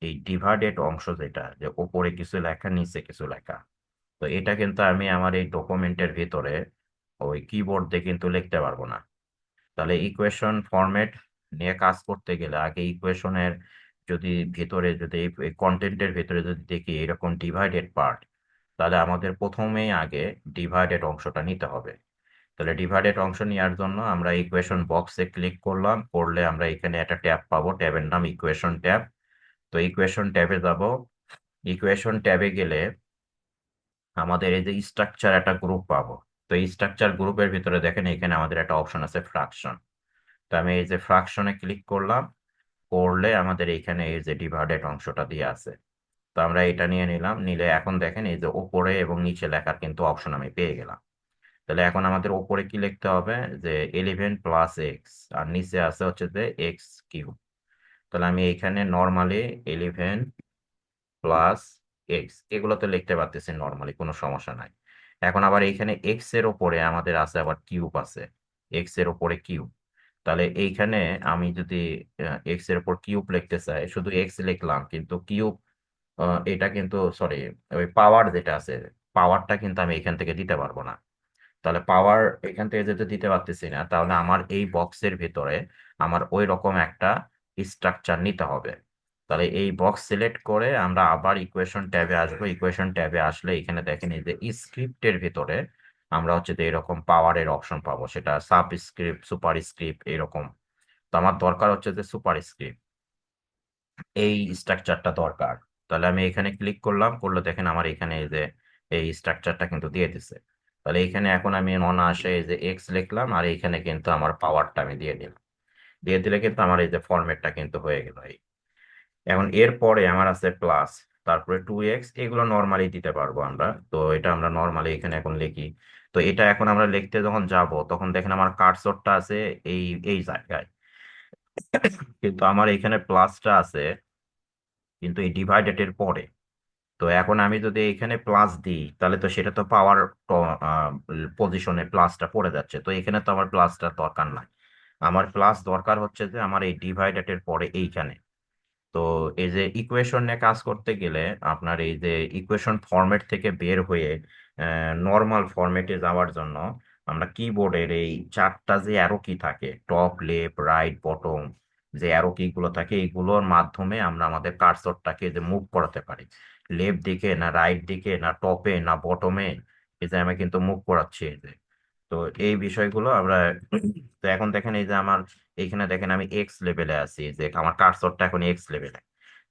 Speaker 1: এই ডিভাইডেড অংশ যেটা, যে উপরে কিছু লেখা নিচে কিছু লেখা, তো এটা কিন্তু আমি আমার এই ডকুমেন্টের ভিতরে ওই কিবোর্ড দিয়ে কিন্তু লিখতে পারবো না। তাহলে ইকুয়েশন ফরম্যাট নিয়ে কাজ করতে গেলে আগে ইকুয়েশনের যদি ভিতরে যদি এই কন্টেন্টের ভিতরে যদি দেখি এরকম ডিভাইডেড পার্ট, তাহলে আমাদের প্রথমেই আগে ডিভাইডেড অংশটা নিতে হবে। তাহলে ডিভাইডেড অংশ নেওয়ার জন্য আমরা ইকুয়েশন বক্সে ক্লিক করলাম, করলে আমরা এখানে একটা ট্যাব পাবো, ট্যাবের নাম ইকুয়েশন ট্যাব। তো ইকুয়েশন ট্যাবে যাব। ইকুয়েশন ট্যাবে গেলে আমাদের এই যে স্ট্রাকচার একটা গ্রুপ পাবো। তো এই স্ট্রাকচার গ্রুপের ভিতরে দেখেন এখানে আমাদের একটা অপশন আছে ফ্রাকশন। তো আমি এই যে ফ্রাকশনে ক্লিক করলাম, করলে আমাদের এইখানে এই যে ডিভাইডেড অংশটা দিয়ে আছে। তো আমরা এটা নিয়ে নিলাম, নিলে এখন দেখেন এই যে উপরে এবং নিচে লেখার কিন্তু অপশন আমি পেয়ে গেলাম। তাহলে এখন আমাদের উপরে কি লিখতে হবে, যে 11 + x, আর নিচে আছে হচ্ছে যে x³ তাহলে আমি এইখানে নর্মালি 11 + x এগুলো তো লিখতে পারতেছি নর্মালি, কোনো সমস্যা নাই। এখন আবার এইখানে এক্স এর উপরে আমাদের আছে আবার কিউব আছে, এক্স এর উপরে কিউব। তাহলে এইখানে আমি যদি এক্স এর উপর কিউব লিখতে চাই, শুধু এক্স লিখলাম, কিন্তু কিউব এটা কিন্তু সরি, ওই পাওয়ার যেটা আছে, পাওয়ারটা কিন্তু আমি এখান থেকে দিতে পারবো না। তাহলে পাওয়ার এখান থেকে যেতে দিতে পারতেছি না, তাহলে আমার এই বক্সের ভিতরে আমার ওই রকম একটা স্ট্রাকচার নিতে হবে। তাহলে এই বক্স সিলেক্ট করে আমরা আবার ইকুয়েশন ট্যাবে আসবো। ইকুয়েশন ট্যাবে আসলে এখানে দেখেন এই যে স্ক্রিপ্টের ভিতরে আমরা হচ্ছে যে এরকম পাওয়ারের অপশন পাবো, সেটা সাব স্ক্রিপ্ট, সুপার স্ক্রিপ্ট এরকম। তো আমার দরকার হচ্ছে যে সুপার স্ক্রিপ্ট, এই স্ট্রাকচারটা দরকার। তাহলে আমি এখানে ক্লিক করলাম, করলে দেখেন আমার এখানে এই যে এই স্ট্রাকচারটা কিন্তু দিয়ে দিছে। তাহলে এখানে এখন আমি অনায়াসে এই যে এক্স লিখলাম, আর এখানে কিন্তু আমার পাওয়ারটা আমি দিয়ে দিলাম। দিয়ে দিলে কিন্তু আমার এই যে ফরম্যাটটা কিন্তু হয়ে গেল এই। এখন এরপরে আমার আছে প্লাস, তারপরে 2x, এগুলো নর্মালি দিতে পারবো আমরা। তো এটা আমরা নর্মালি এখানে এখন লিখি। তো এটা এখন আমরা লিখতে যখন যাব, তখন দেখেন আমার কার্সরটা আছে এই এই জায়গায়, কিন্তু আমার এখানে প্লাসটা আছে কিন্তু এই ডিভাইডেড পরে। তো এখন আমি যদি এখানে প্লাস দিই, তাহলে তো সেটা তো পাওয়ার পজিশনে প্লাসটা পড়ে যাচ্ছে, তো এখানে তো আমার প্লাসটার দরকার নাই। আমার প্লাস দরকার হচ্ছে যে আমার এই ডিভাইডেড পরে এইখানে। তো এই যে ইকুয়েশন নিয়ে কাজ করতে গেলে আপনার এই যে ইকুয়েশন ফরম্যাট থেকে বের হয়ে নর্মাল ফরম্যাটে যাওয়ার জন্য আমরা কিবোর্ডের এই চারটা যে অ্যারো কি থাকে, টপ, লেফট, রাইট, বটম, যে অ্যারো কি গুলো থাকে, এইগুলোর মাধ্যমে আমরা আমাদের কার্সরটাকে যে মুভ করাতে পারি, লেফট দিকে না রাইট দিকে না টপে না বটমে, এই যে আমি কিন্তু মুভ করাচ্ছি এই যে। তো এই বিষয়গুলো আমরা তো এখন দেখেন এই যে আমার এইখানে দেখেন আমি এক্স লেভেলে আছি, যে আমার কার্সরটা এখন এক্স লেভেলে।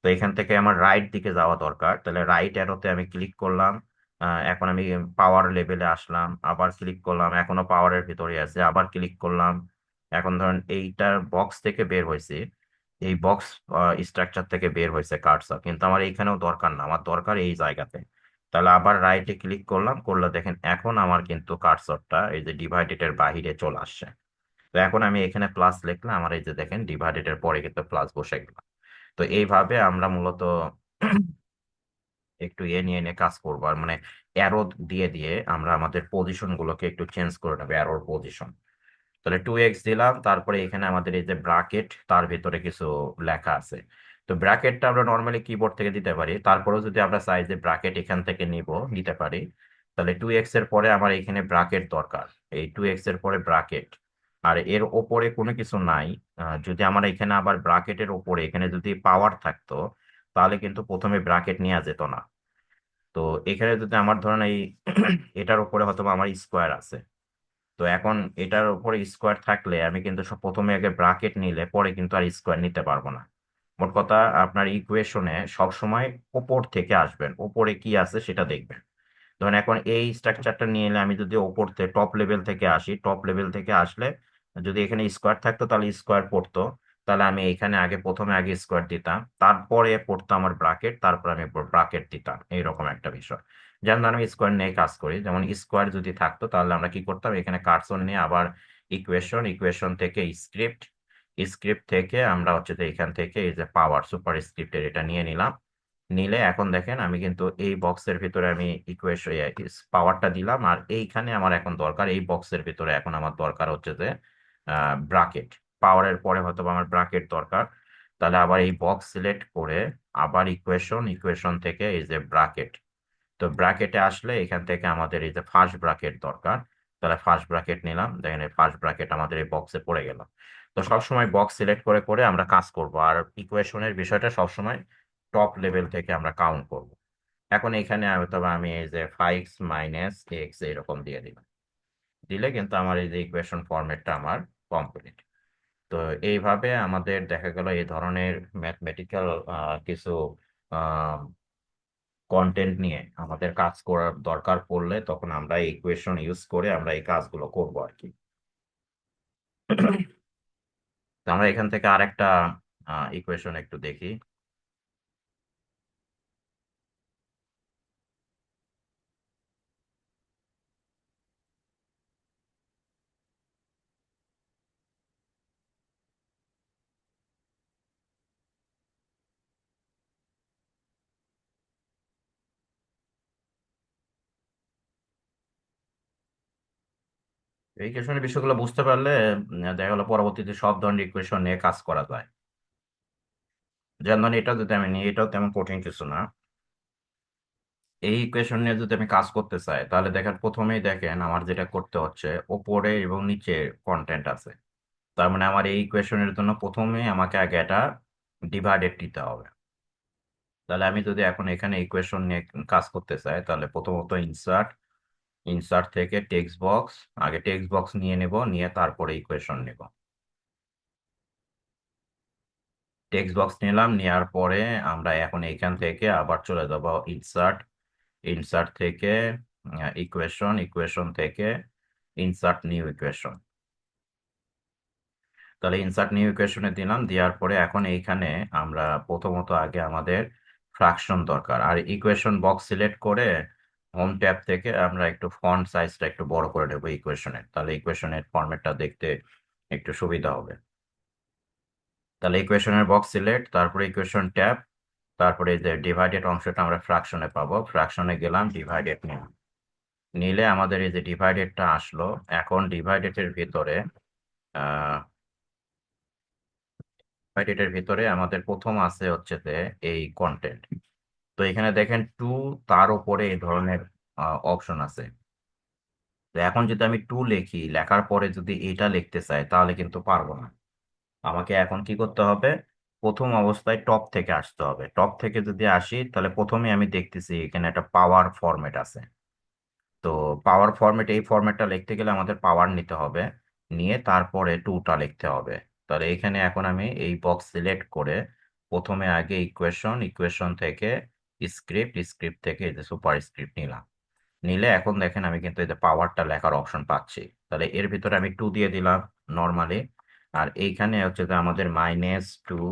Speaker 1: তো এখান থেকে আমার রাইট দিকে যাওয়া দরকার, তাহলে রাইট অ্যারোতে আমি ক্লিক করলাম। এখন আমি পাওয়ার লেভেলে আসলাম, আবার ক্লিক করলাম, এখনো পাওয়ারের ভিতরে আছে, আবার ক্লিক করলাম। এখন ধরেন এইটার বক্স থেকে বের হয়েছে, এই বক্স স্ট্রাকচার থেকে বের হয়েছে কার্সর, কিন্তু আমার এইখানেও দরকার না, আমার দরকার এই জায়গাতে। তাহলে আবার রাইটে ক্লিক করলাম, করলে দেখেন এখন আমার কিন্তু কার্সরটা এই যে ডিভাইডেড এর বাহিরে চলে আসছে। তো এখন আমি এখানে প্লাস লিখলাম, আমার এই যে দেখেন ডিভাইডেড এর পরে কিন্তু প্লাস বসে গেল। তো এইভাবে আমরা মূলত একটু নিয়ে নিয়ে কাজ করবো, আর মানে অ্যারো দিয়ে দিয়ে আমরা আমাদের পজিশন গুলোকে একটু চেঞ্জ করে নেবো, অ্যারোর পজিশন। তাহলে 2x দিলাম, তারপরে এখানে আমাদের এই যে ব্রাকেট, তার ভিতরে কিছু লেখা আছে। তো ব্র্যাকেটটা আমরা নর্মালি কিবোর্ড থেকে দিতে পারি, তারপরেও যদি আমরা চাই যে ব্র্যাকেট এখান থেকে নিতে পারি। তাহলে 2x এর পরে আমার এখানে ব্র্যাকেট দরকার, এই 2x এর পরে ব্র্যাকেট, আর এর ওপরে কোনো কিছু নাই। যদি আমার এখানে আবার ব্র্যাকেটের ওপরে এখানে যদি পাওয়ার থাকতো, তাহলে কিন্তু প্রথমে ব্র্যাকেট নেওয়া যেত না। তো এখানে যদি আমার ধরেন এই এটার উপরে হয়তো বা আমার স্কোয়ার আছে, তো এখন এটার উপরে স্কোয়ার থাকলে আমি কিন্তু প্রথমে আগে ব্রাকেট নিলে পরে কিন্তু আর স্কোয়ার নিতে পারবো না। মোট কথা, আপনার ইকুয়েশনে সবসময় ওপর থেকে আসবেন, ওপরে কি আছে সেটা দেখবেন। ধরেন এখন এই স্ট্রাকচারটা নিয়ে এলে আমি যদি ওপর থেকে টপ লেভেল থেকে আসি, টপ লেভেল থেকে আসলে যদি এখানে স্কোয়ার থাকতো তাহলে স্কোয়ার পড়তো। তাহলে আমি এখানে প্রথমে আগে স্কোয়ার দিতাম, তারপরে পড়তো আমার ব্রাকেট, তারপর আমি ব্রাকেট দিতাম, এইরকম একটা বিষয়। যেমন ধরেন আমি স্কোয়ার নিয়ে কাজ করি, যেমন স্কোয়ার যদি থাকতো তাহলে আমরা কি করতাম, এখানে কার্সর নিয়ে আবার ইকুয়েশন, ইকুয়েশন থেকে স্ক্রিপ্ট, স্ক্রিপ্ট থেকে আমরা হচ্ছে যে এখান থেকে এই যে পাওয়ার, সুপার স্ক্রিপ্টের এটা নিয়ে নিলাম। নিলে এখন দেখেন আমি কিন্তু এই বক্সের ভিতরে আমি ইকুয়েশন পাওয়ারটা দিলাম, আর এইখানে আমার এখন দরকার এই বক্সের ভিতরে এখন আমার দরকার হচ্ছে যে ব্রাকেট। পাওয়ারের পরে হয়তো বা আমার ব্রাকেট দরকার। তাহলে আবার এই বক্স সিলেক্ট করে আবার ইকুয়েশন, ইকুয়েশন থেকে এই যে ব্রাকেট। তো ব্রাকেটে আসলে এখান থেকে আমাদের এই যে ফার্স্ট ব্রাকেট দরকার। তাহলে ফার্স্ট ব্রাকেট নিলাম, দেখেন এই ফার্স্ট ব্রাকেট আমাদের এই বক্সে পড়ে গেল। তো সবসময় বক্স সিলেক্ট করে করে আমরা কাজ করব, আর ইকুয়েশনের বিষয়টা সবসময় টপ লেভেল থেকে আমরা কাউন্ট করব। এখন এখানে হয়তো বা আমি এই যে 5 - x এরকম দিয়ে দিলাম, দিলে কিন্তু আমার এই যে ইকুয়েশন ফরম্যাটটা আমার কমপ্লিট। তো এইভাবে আমাদের দেখা গেল এই ধরনের ম্যাথমেটিক্যাল কিছু কন্টেন্ট নিয়ে আমাদের কাজ করার দরকার পড়লে তখন আমরা এই ইকুয়েশন ইউজ করে আমরা এই কাজগুলো করব আর কি। তো আমরা এখান থেকে আরেকটা ইকুয়েশন একটু দেখি। এই ইকুয়েশনের বিষয়গুলো বুঝতে পারলে দেখা গেলো পরবর্তীতে সব ধরনের ইকুয়েশন নিয়ে কাজ করা যায়। যেমন ধরেন এটা যদি আমি নিই, এটাও তেমন কঠিন কিছু না। এই ইকুয়েশন নিয়ে যদি আমি কাজ করতে চাই, তাহলে দেখেন প্রথমেই দেখেন আমার যেটা করতে হচ্ছে, ওপরে এবং নিচে কন্টেন্ট আছে। তার মানে আমার এই ইকুয়েশনের জন্য প্রথমে আমাকে আগে এটা ডিভাইডেড দিতে হবে। তাহলে আমি যদি এখন এখানে ইকুয়েশন নিয়ে কাজ করতে চাই, তাহলে প্রথমত ইনসার্ট, ইনসার্ট থেকে টেক্সট বক্স, আগে টেক্সট বক্স নিয়ে নেব, নিয়ে তারপরে ইকুয়েশন নেব। টেক্সট বক্স নিলাম, নেওয়ার পরে আমরা এখন এইখান থেকে আবার চলে যাব ইনসার্ট, ইনসার্ট থেকে ইকুয়েশন, ইকুয়েশন থেকে ইনসার্ট নিউ ইকুয়েশন। তাহলে ইনসার্ট নিউ ইকুয়েশনে দিলাম, দেওয়ার পরে এখন এইখানে আমরা প্রথমত আগে আমাদের ফ্রাকশন দরকার। আর ইকুয়েশন বক্স সিলেক্ট করে হোম ট্যাব থেকে আমরা একটু ফন্ট সাইজটা একটু বড় করে নেবো ইকুয়েশনের, তাহলে ইকুয়েশনের ফরম্যাটটা দেখতে একটু সুবিধা হবে। তাহলে ইকুয়েশনের বক্স সিলেক্ট, তারপরে ইকুয়েশন ট্যাব, তারপরে এই যে ডিভাইডেড অংশটা আমরা ফ্রাকশনে পাবো, ফ্রাকশনে গেলাম, ডিভাইডেড নিলাম, নিলে আমাদের এই যে ডিভাইডেডটা আসলো। এখন ডিভাইডেডের ভিতরে ডিভাইডেডের ভিতরে আমাদের প্রথম আছে হচ্ছে যে এই কন্টেন্ট। তো এখানে দেখেন টু, তার উপরে এই ধরনের অপশন আছে। তো এখন যদি আমি টু লিখি, লেখার পরে যদি এটা লিখতে চাই তাহলে কিন্তু পারবো না। আমাকে এখন কি করতে হবে, প্রথম অবস্থায় টপ থেকে আসতে হবে। টপ থেকে যদি আসি, তাহলে প্রথমে আমি দেখতেছি এখানে একটা পাওয়ার ফরম্যাট আছে। তো পাওয়ার ফরম্যাট, এই ফরম্যাটটা লিখতে গেলে আমাদের পাওয়ার নিতে হবে, নিয়ে তারপরে টুটা লিখতে হবে। তাহলে এখানে এখন আমি এই বক্স সিলেক্ট করে প্রথমে আগে ইকুয়েশন, ইকুয়েশন থেকে স্ক্রিপ্ট, স্ক্রিপ্ট থেকে এই যে সুপার স্ক্রিপ্ট নিলাম, নিলে এখন দেখেন আমি কিন্তু এই যে পাওয়ারটা লেখার অপশন পাচ্ছি। তাহলে এর ভিতরে আমি টু দিয়ে দিলাম নর্মালি। আর এইখানে হচ্ছে যে আমাদের -2,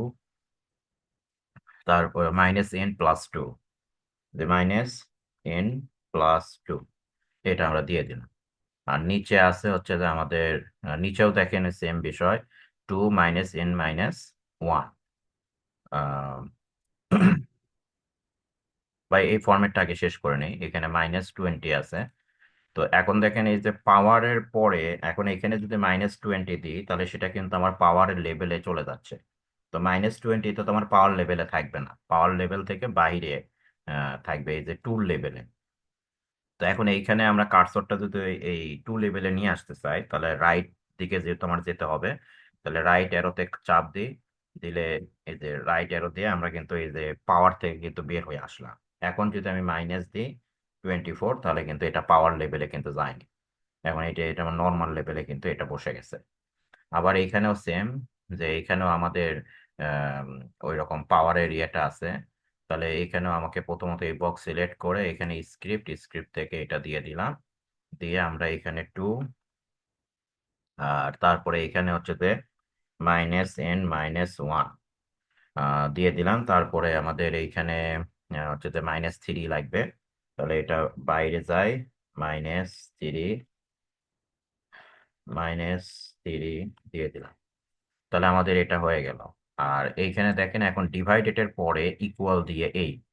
Speaker 1: তারপর -n+2, যে -n+2, এটা আমরা দিয়ে দিলাম। আর নিচে আছে হচ্ছে যে আমাদের নিচেও দেখেন সেম বিষয়, 2 - n - 1। বা এই ফরম্যাটটাকে শেষ করে নেই, এখানে -20 আছে। তো এখন দেখেন এই যে পাওয়ারের পরে, এখন এখানে যদি -20 দিই, তাহলে সেটা কিন্তু আমার পাওয়ারের লেভেলে চলে যাচ্ছে। তো -20 তো তোমার পাওয়ার লেভেলে থাকবে না, পাওয়ার লেভেল থেকে বাইরে থাকবে এই যে টুল লেভেলে। তো এখন এইখানে আমরা কার্সরটা যদি এই টু লেভেলে নিয়ে আসতে চাই, তাহলে রাইট দিকে যেহেতু আমার যেতে হবে, তাহলে রাইট অ্যারোতে চাপ দিই, দিলে এই যে রাইট অ্যারো দিয়ে আমরা কিন্তু এই যে পাওয়ার থেকে কিন্তু বের হয়ে আসলাম। এখন যদি আমি মাইনাস দিই 24, তাহলে কিন্তু এটা পাওয়ার লেভেলে কিন্তু যায়নি। এখন এটা এটা আমার নর্মাল লেভেলে কিন্তু এটা বসে গেছে। আবার এইখানেও সেম, যে এইখানেও আমাদের আহ ওই রকম পাওয়ার এরিয়াটা আছে। তাহলে এইখানেও আমাকে প্রথমত এই বক্স সিলেক্ট করে এখানে স্ক্রিপ্ট, স্ক্রিপ্ট থেকে এটা দিয়ে দিলাম, দিয়ে আমরা এখানে টু, আর তারপরে এখানে হচ্ছে যে -n - 1 দিয়ে দিলাম। তারপরে আমাদের এইখানে হচ্ছে যে -3 লাগবে। তাহলে এটা বাইরে যায়, -3, -3 দিয়ে দিলাম। তাহলে আমাদের এটা হয়ে গেল। আর এইখানে দেখেন এখন ডিভাইডেড পরে ইকুয়াল দিয়ে 8।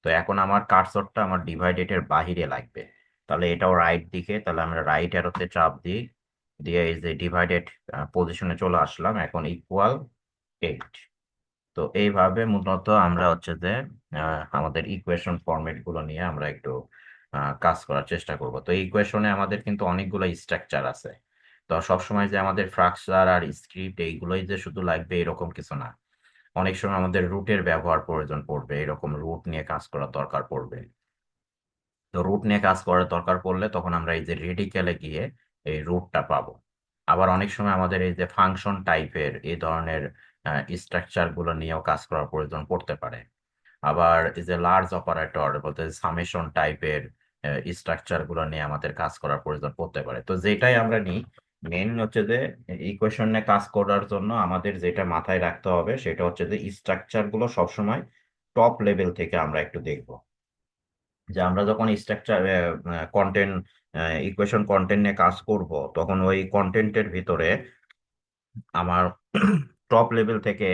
Speaker 1: তো এখন আমার কার্সরটা আমার ডিভাইডেড বাহিরে লাগবে। তাহলে এটাও রাইট দিকে, তাহলে আমরা রাইট অ্যারোতে চাপ দিই, দিয়ে এই যে ডিভাইডেড পজিশনে চলে আসলাম, এখন =8। তো এইভাবে মূলত আমরা হচ্ছে যে আমাদের ইকুয়েশন ফরম্যাট গুলো নিয়ে আমরা একটু কাজ করার চেষ্টা করব। তো এই ইকুয়েশনে আমাদের কিন্তু অনেকগুলো স্ট্রাকচার আছে। তো সবসময় যে আমাদের ফ্রাকচার আর স্ক্রিপ্ট এইগুলোই যে শুধু লাগবে এরকম কিছু না। অনেক সময় আমাদের রুটের ব্যবহার প্রয়োজন পড়বে, এরকম রুট নিয়ে কাজ করার দরকার পড়বে। তো রুট নিয়ে কাজ করার দরকার পড়লে তখন আমরা এই যে রেডিক্যালে গিয়ে এই রুটটা পাবো। আবার অনেক সময় আমাদের এই যে ফাংশন টাইপের এই ধরনের স্ট্রাকচার গুলো নিয়েও কাজ করার প্রয়োজন পড়তে পারে। আবার এই যে লার্জ অপারেটর বলতে সামেশন টাইপের স্ট্রাকচার গুলো নিয়ে আমাদের কাজ করার প্রয়োজন পড়তে পারে। তো যেটাই আমরা নিই, মেন হচ্ছে যে ইকুয়েশন নিয়ে কাজ করার জন্য আমাদের যেটা মাথায় রাখতে হবে সেটা হচ্ছে যে স্ট্রাকচার গুলো সবসময় টপ লেভেল থেকে আমরা একটু দেখবো। যে আমরা যখন স্ট্রাকচার কন্টেন্ট, ইকুয়েশন কন্টেন্ট নিয়ে কাজ করব, তখন ওই কন্টেন্টের ভিতরে আমার টপ লেভেল থেকে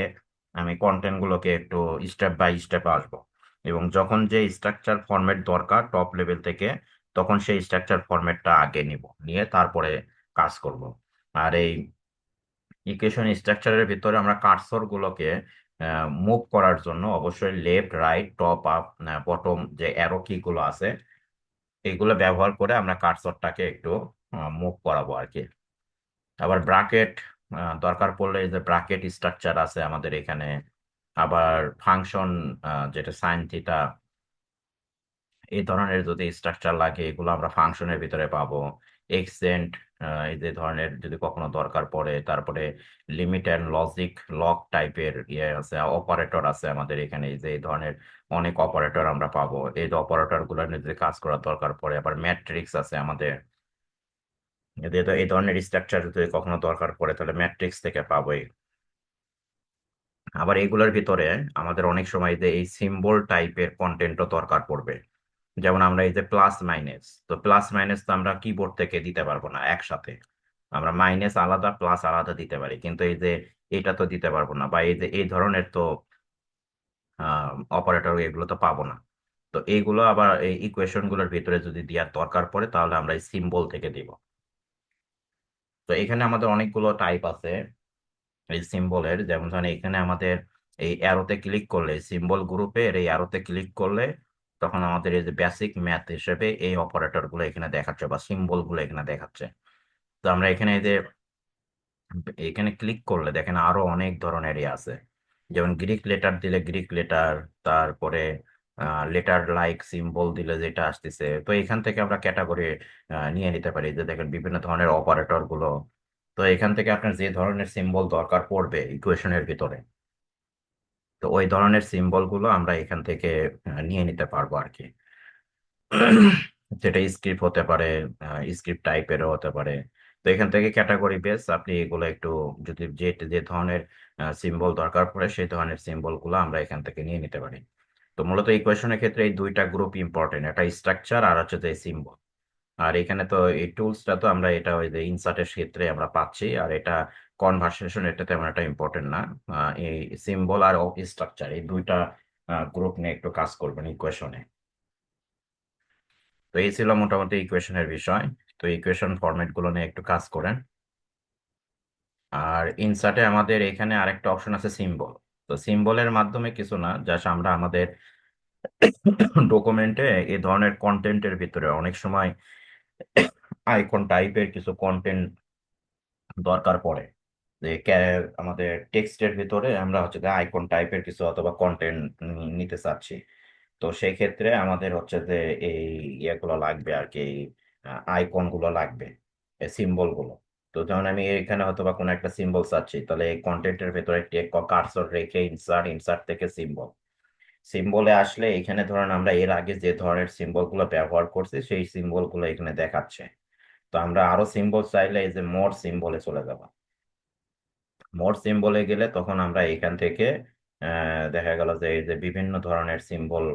Speaker 1: আমি কন্টেন্ট গুলোকে একটু স্টেপ বাই স্টেপ আসবো, এবং যখন যে স্ট্রাকচার ফরম্যাট দরকার টপ লেভেল থেকে, তখন সেই স্ট্রাকচার ফরম্যাটটা আগে নিব, নিয়ে তারপরে কাজ করব। আর এই ইকুয়েশন স্ট্রাকচারের ভিতরে আমরা কার্সর গুলোকে মুভ করার জন্য অবশ্যই left right top up bottom যে অ্যারো কি গুলো আছে এগুলো ব্যবহার করে আমরা কার্সরটাকে একটু মুভ করাবো আর কি। আবার ব্রাকেট দরকার পড়লে যে ব্রাকেট স্ট্রাকচার আছে আমাদের এখানে, আবার ফাংশন যেটা সাইন থিটা, এই ধরনের যদি স্ট্রাকচার লাগে এগুলো আমরা ফাংশনের ভিতরে পাবো। এক্সটেন্ট এই যে ধরনের যদি কখনো দরকার পড়ে, তারপরে লিমিট অ্যান্ড লজিক লক টাইপের ইয়ে আছে, অপারেটর আছে আমাদের এখানে, এই যে এই ধরনের অনেক অপারেটর আমরা পাবো। এই অপারেটর গুলো নিয়ে যদি কাজ করার দরকার পড়ে, আবার ম্যাট্রিক্স আছে আমাদের, এদের এই ধরনের স্ট্রাকচার যদি কখনো দরকার পড়ে তাহলে ম্যাট্রিক্স থেকে পাবো। আবার এগুলোর ভিতরে আমাদের অনেক সময় যে এই সিম্বল টাইপের কন্টেন্টও দরকার পড়বে। যেমন আমরা এই যে প্লাস মাইনাস, তো প্লাস মাইনাস তো আমরা কিবোর্ড থেকে দিতে পারবো না একসাথে, আমরা মাইনাস আলাদা প্লাস আলাদা দিতে পারি, কিন্তু এই যে এটা তো দিতে পারবো না, বা এই যে এই ধরনের তো অপারেটর এগুলো তো পাবো না। তো এইগুলো আবার এই ইকুয়েশন গুলোর ভিতরে যদি দেওয়ার দরকার পড়ে তাহলে আমরা এই সিম্বল থেকে দিব। তো এখানে আমাদের অনেকগুলো টাইপ আছে এই সিম্বলের, যেমন ধরেন এখানে আমাদের এই অ্যারোতে ক্লিক করলে সিম্বল গ্রুপের এই অ্যারোতে ক্লিক করলে তখন আমাদের এই যে বেসিক ম্যাথ হিসেবে এই অপারেটর গুলো এখানে দেখাচ্ছে বা সিম্বল গুলো এখানে দেখাচ্ছে। তো আমরা এখানে এই যে এখানে ক্লিক করলে দেখেন আরো অনেক ধরনের আছে, যেমন গ্রিক লেটার দিলে গ্রিক লেটার, তারপরে লেটার লাইক সিম্বল দিলে যেটা আসতেছে, তো এখান থেকে আমরা ক্যাটাগরি নিয়ে নিতে পারি, যে দেখেন বিভিন্ন ধরনের অপারেটর গুলো। তো এখান থেকে আপনার যে ধরনের সিম্বল দরকার পড়বে ইকুয়েশনের ভিতরে, তো ওই ধরনের সিম্বল গুলো আমরা এখান থেকে নিয়ে নিতে পারবো আর কি। যেটা স্ক্রিপ্ট হতে পারে, স্ক্রিপ্ট টাইপেরও হতে পারে। তো এখান থেকে ক্যাটাগরি বেস আপনি এগুলো একটু যদি যে যে ধরনের সিম্বল দরকার পড়ে সেই ধরনের সিম্বল গুলো আমরা এখান থেকে নিয়ে নিতে পারি। তো মূলত ইকুয়েশনের ক্ষেত্রে এই দুইটা গ্রুপ ইম্পর্টেন্ট, একটা স্ট্রাকচার আর হচ্ছে যে সিম্বল। আর এখানে তো এই টুলসটা তো আমরা এটা ওই যে ইনসার্টের ক্ষেত্রে আমরা পাচ্ছি, আর এটা কনভার্সেশন এটা তেমন একটা ইম্পর্টেন্ট না। এই সিম্বল আর স্ট্রাকচার এই দুইটা গ্রুপ নিয়ে একটু কাজ করবেন ইকুয়েশনে। তো এই ছিল মোটামুটি ইকুয়েশনের বিষয়। তো ইকুয়েশন ফরম্যাট গুলো নিয়ে একটু কাজ করেন। আর ইনসার্টে আমাদের এখানে আরেকটা অপশন আছে সিম্বল। তো সিম্বলের মাধ্যমে কিছু না, জাস্ট আমরা আমাদের ডকুমেন্টে এই ধরনের কন্টেন্টের ভিতরে অনেক সময় আইকন টাইপের কিছু কন্টেন্ট দরকার পড়ে, যে আমাদের টেক্সটের ভিতরে আমরা হচ্ছে যে আইকন টাইপের কিছু অথবা কন্টেন্ট নিতে চাচ্ছি। তো সেই ক্ষেত্রে আমাদের হচ্ছে যে এই ইয়েগুলো লাগবে আর কি, আইকন গুলো লাগবে, সিম্বল গুলো। তো যেমন আমি এখানে হয়তো বা কোনো একটা সিম্বল চাচ্ছি, তাহলে এই কন্টেন্টের ভেতরে কার্সর রেখে ইনসার্ট, ইনসার্ট থেকে সিম্বল, সিম্বলে আসলে এখানে ধরেন আমরা এর আগে যে ধরনের সিম্বল গুলো ব্যবহার করছি সেই সিম্বল গুলো এখানে দেখাচ্ছে। তো আমরা আরো সিম্বল চাইলে এই যে মোর সিম্বলে চলে যাব। মোর সিম্বলে গেলে তখন আমরা এখান থেকে দেখা গেল যে এই যে বিভিন্ন ধরনের সিম্বল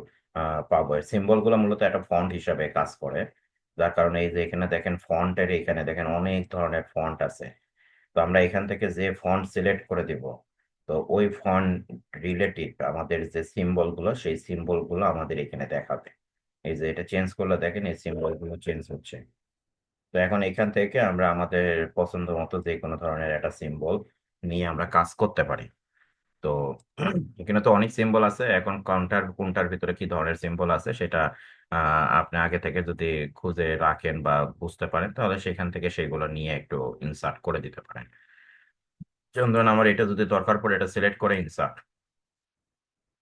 Speaker 1: পাবো। সিম্বল গুলো মূলত একটা ফন্ট হিসাবে কাজ করে, যার কারণে এই যে এখানে দেখেন ফন্টের এখানে দেখেন অনেক ধরনের ফন্ট আছে। তো আমরা এখান থেকে যে ফন্ট সিলেক্ট করে দিব, তো ওই ফন্ট রিলেটিভ আমাদের যে সিম্বল গুলো সেই সিম্বল গুলো আমাদের এখানে দেখাবে। এই যে এটা চেঞ্জ করলে দেখেন এই সিম্বল গুলো চেঞ্জ হচ্ছে। তো এখন এখান থেকে আমরা আমাদের পছন্দ মতো যে কোনো ধরনের একটা সিম্বল নিয়ে আমরা কাজ করতে পারি। তো এখানে তো অনেক সিম্বল আছে, এখন কোনটার কোনটার ভিতরে কি ধরনের সিম্বল আছে সেটা আপনি আগে থেকে যদি খুঁজে রাখেন বা বুঝতে পারেন তাহলে সেখান থেকে সেগুলো নিয়ে একটু ইনসার্ট করে দিতে পারেন। যেমন ধরুন আমার এটা যদি দরকার পড়ে, এটা সিলেক্ট করে ইনসার্ট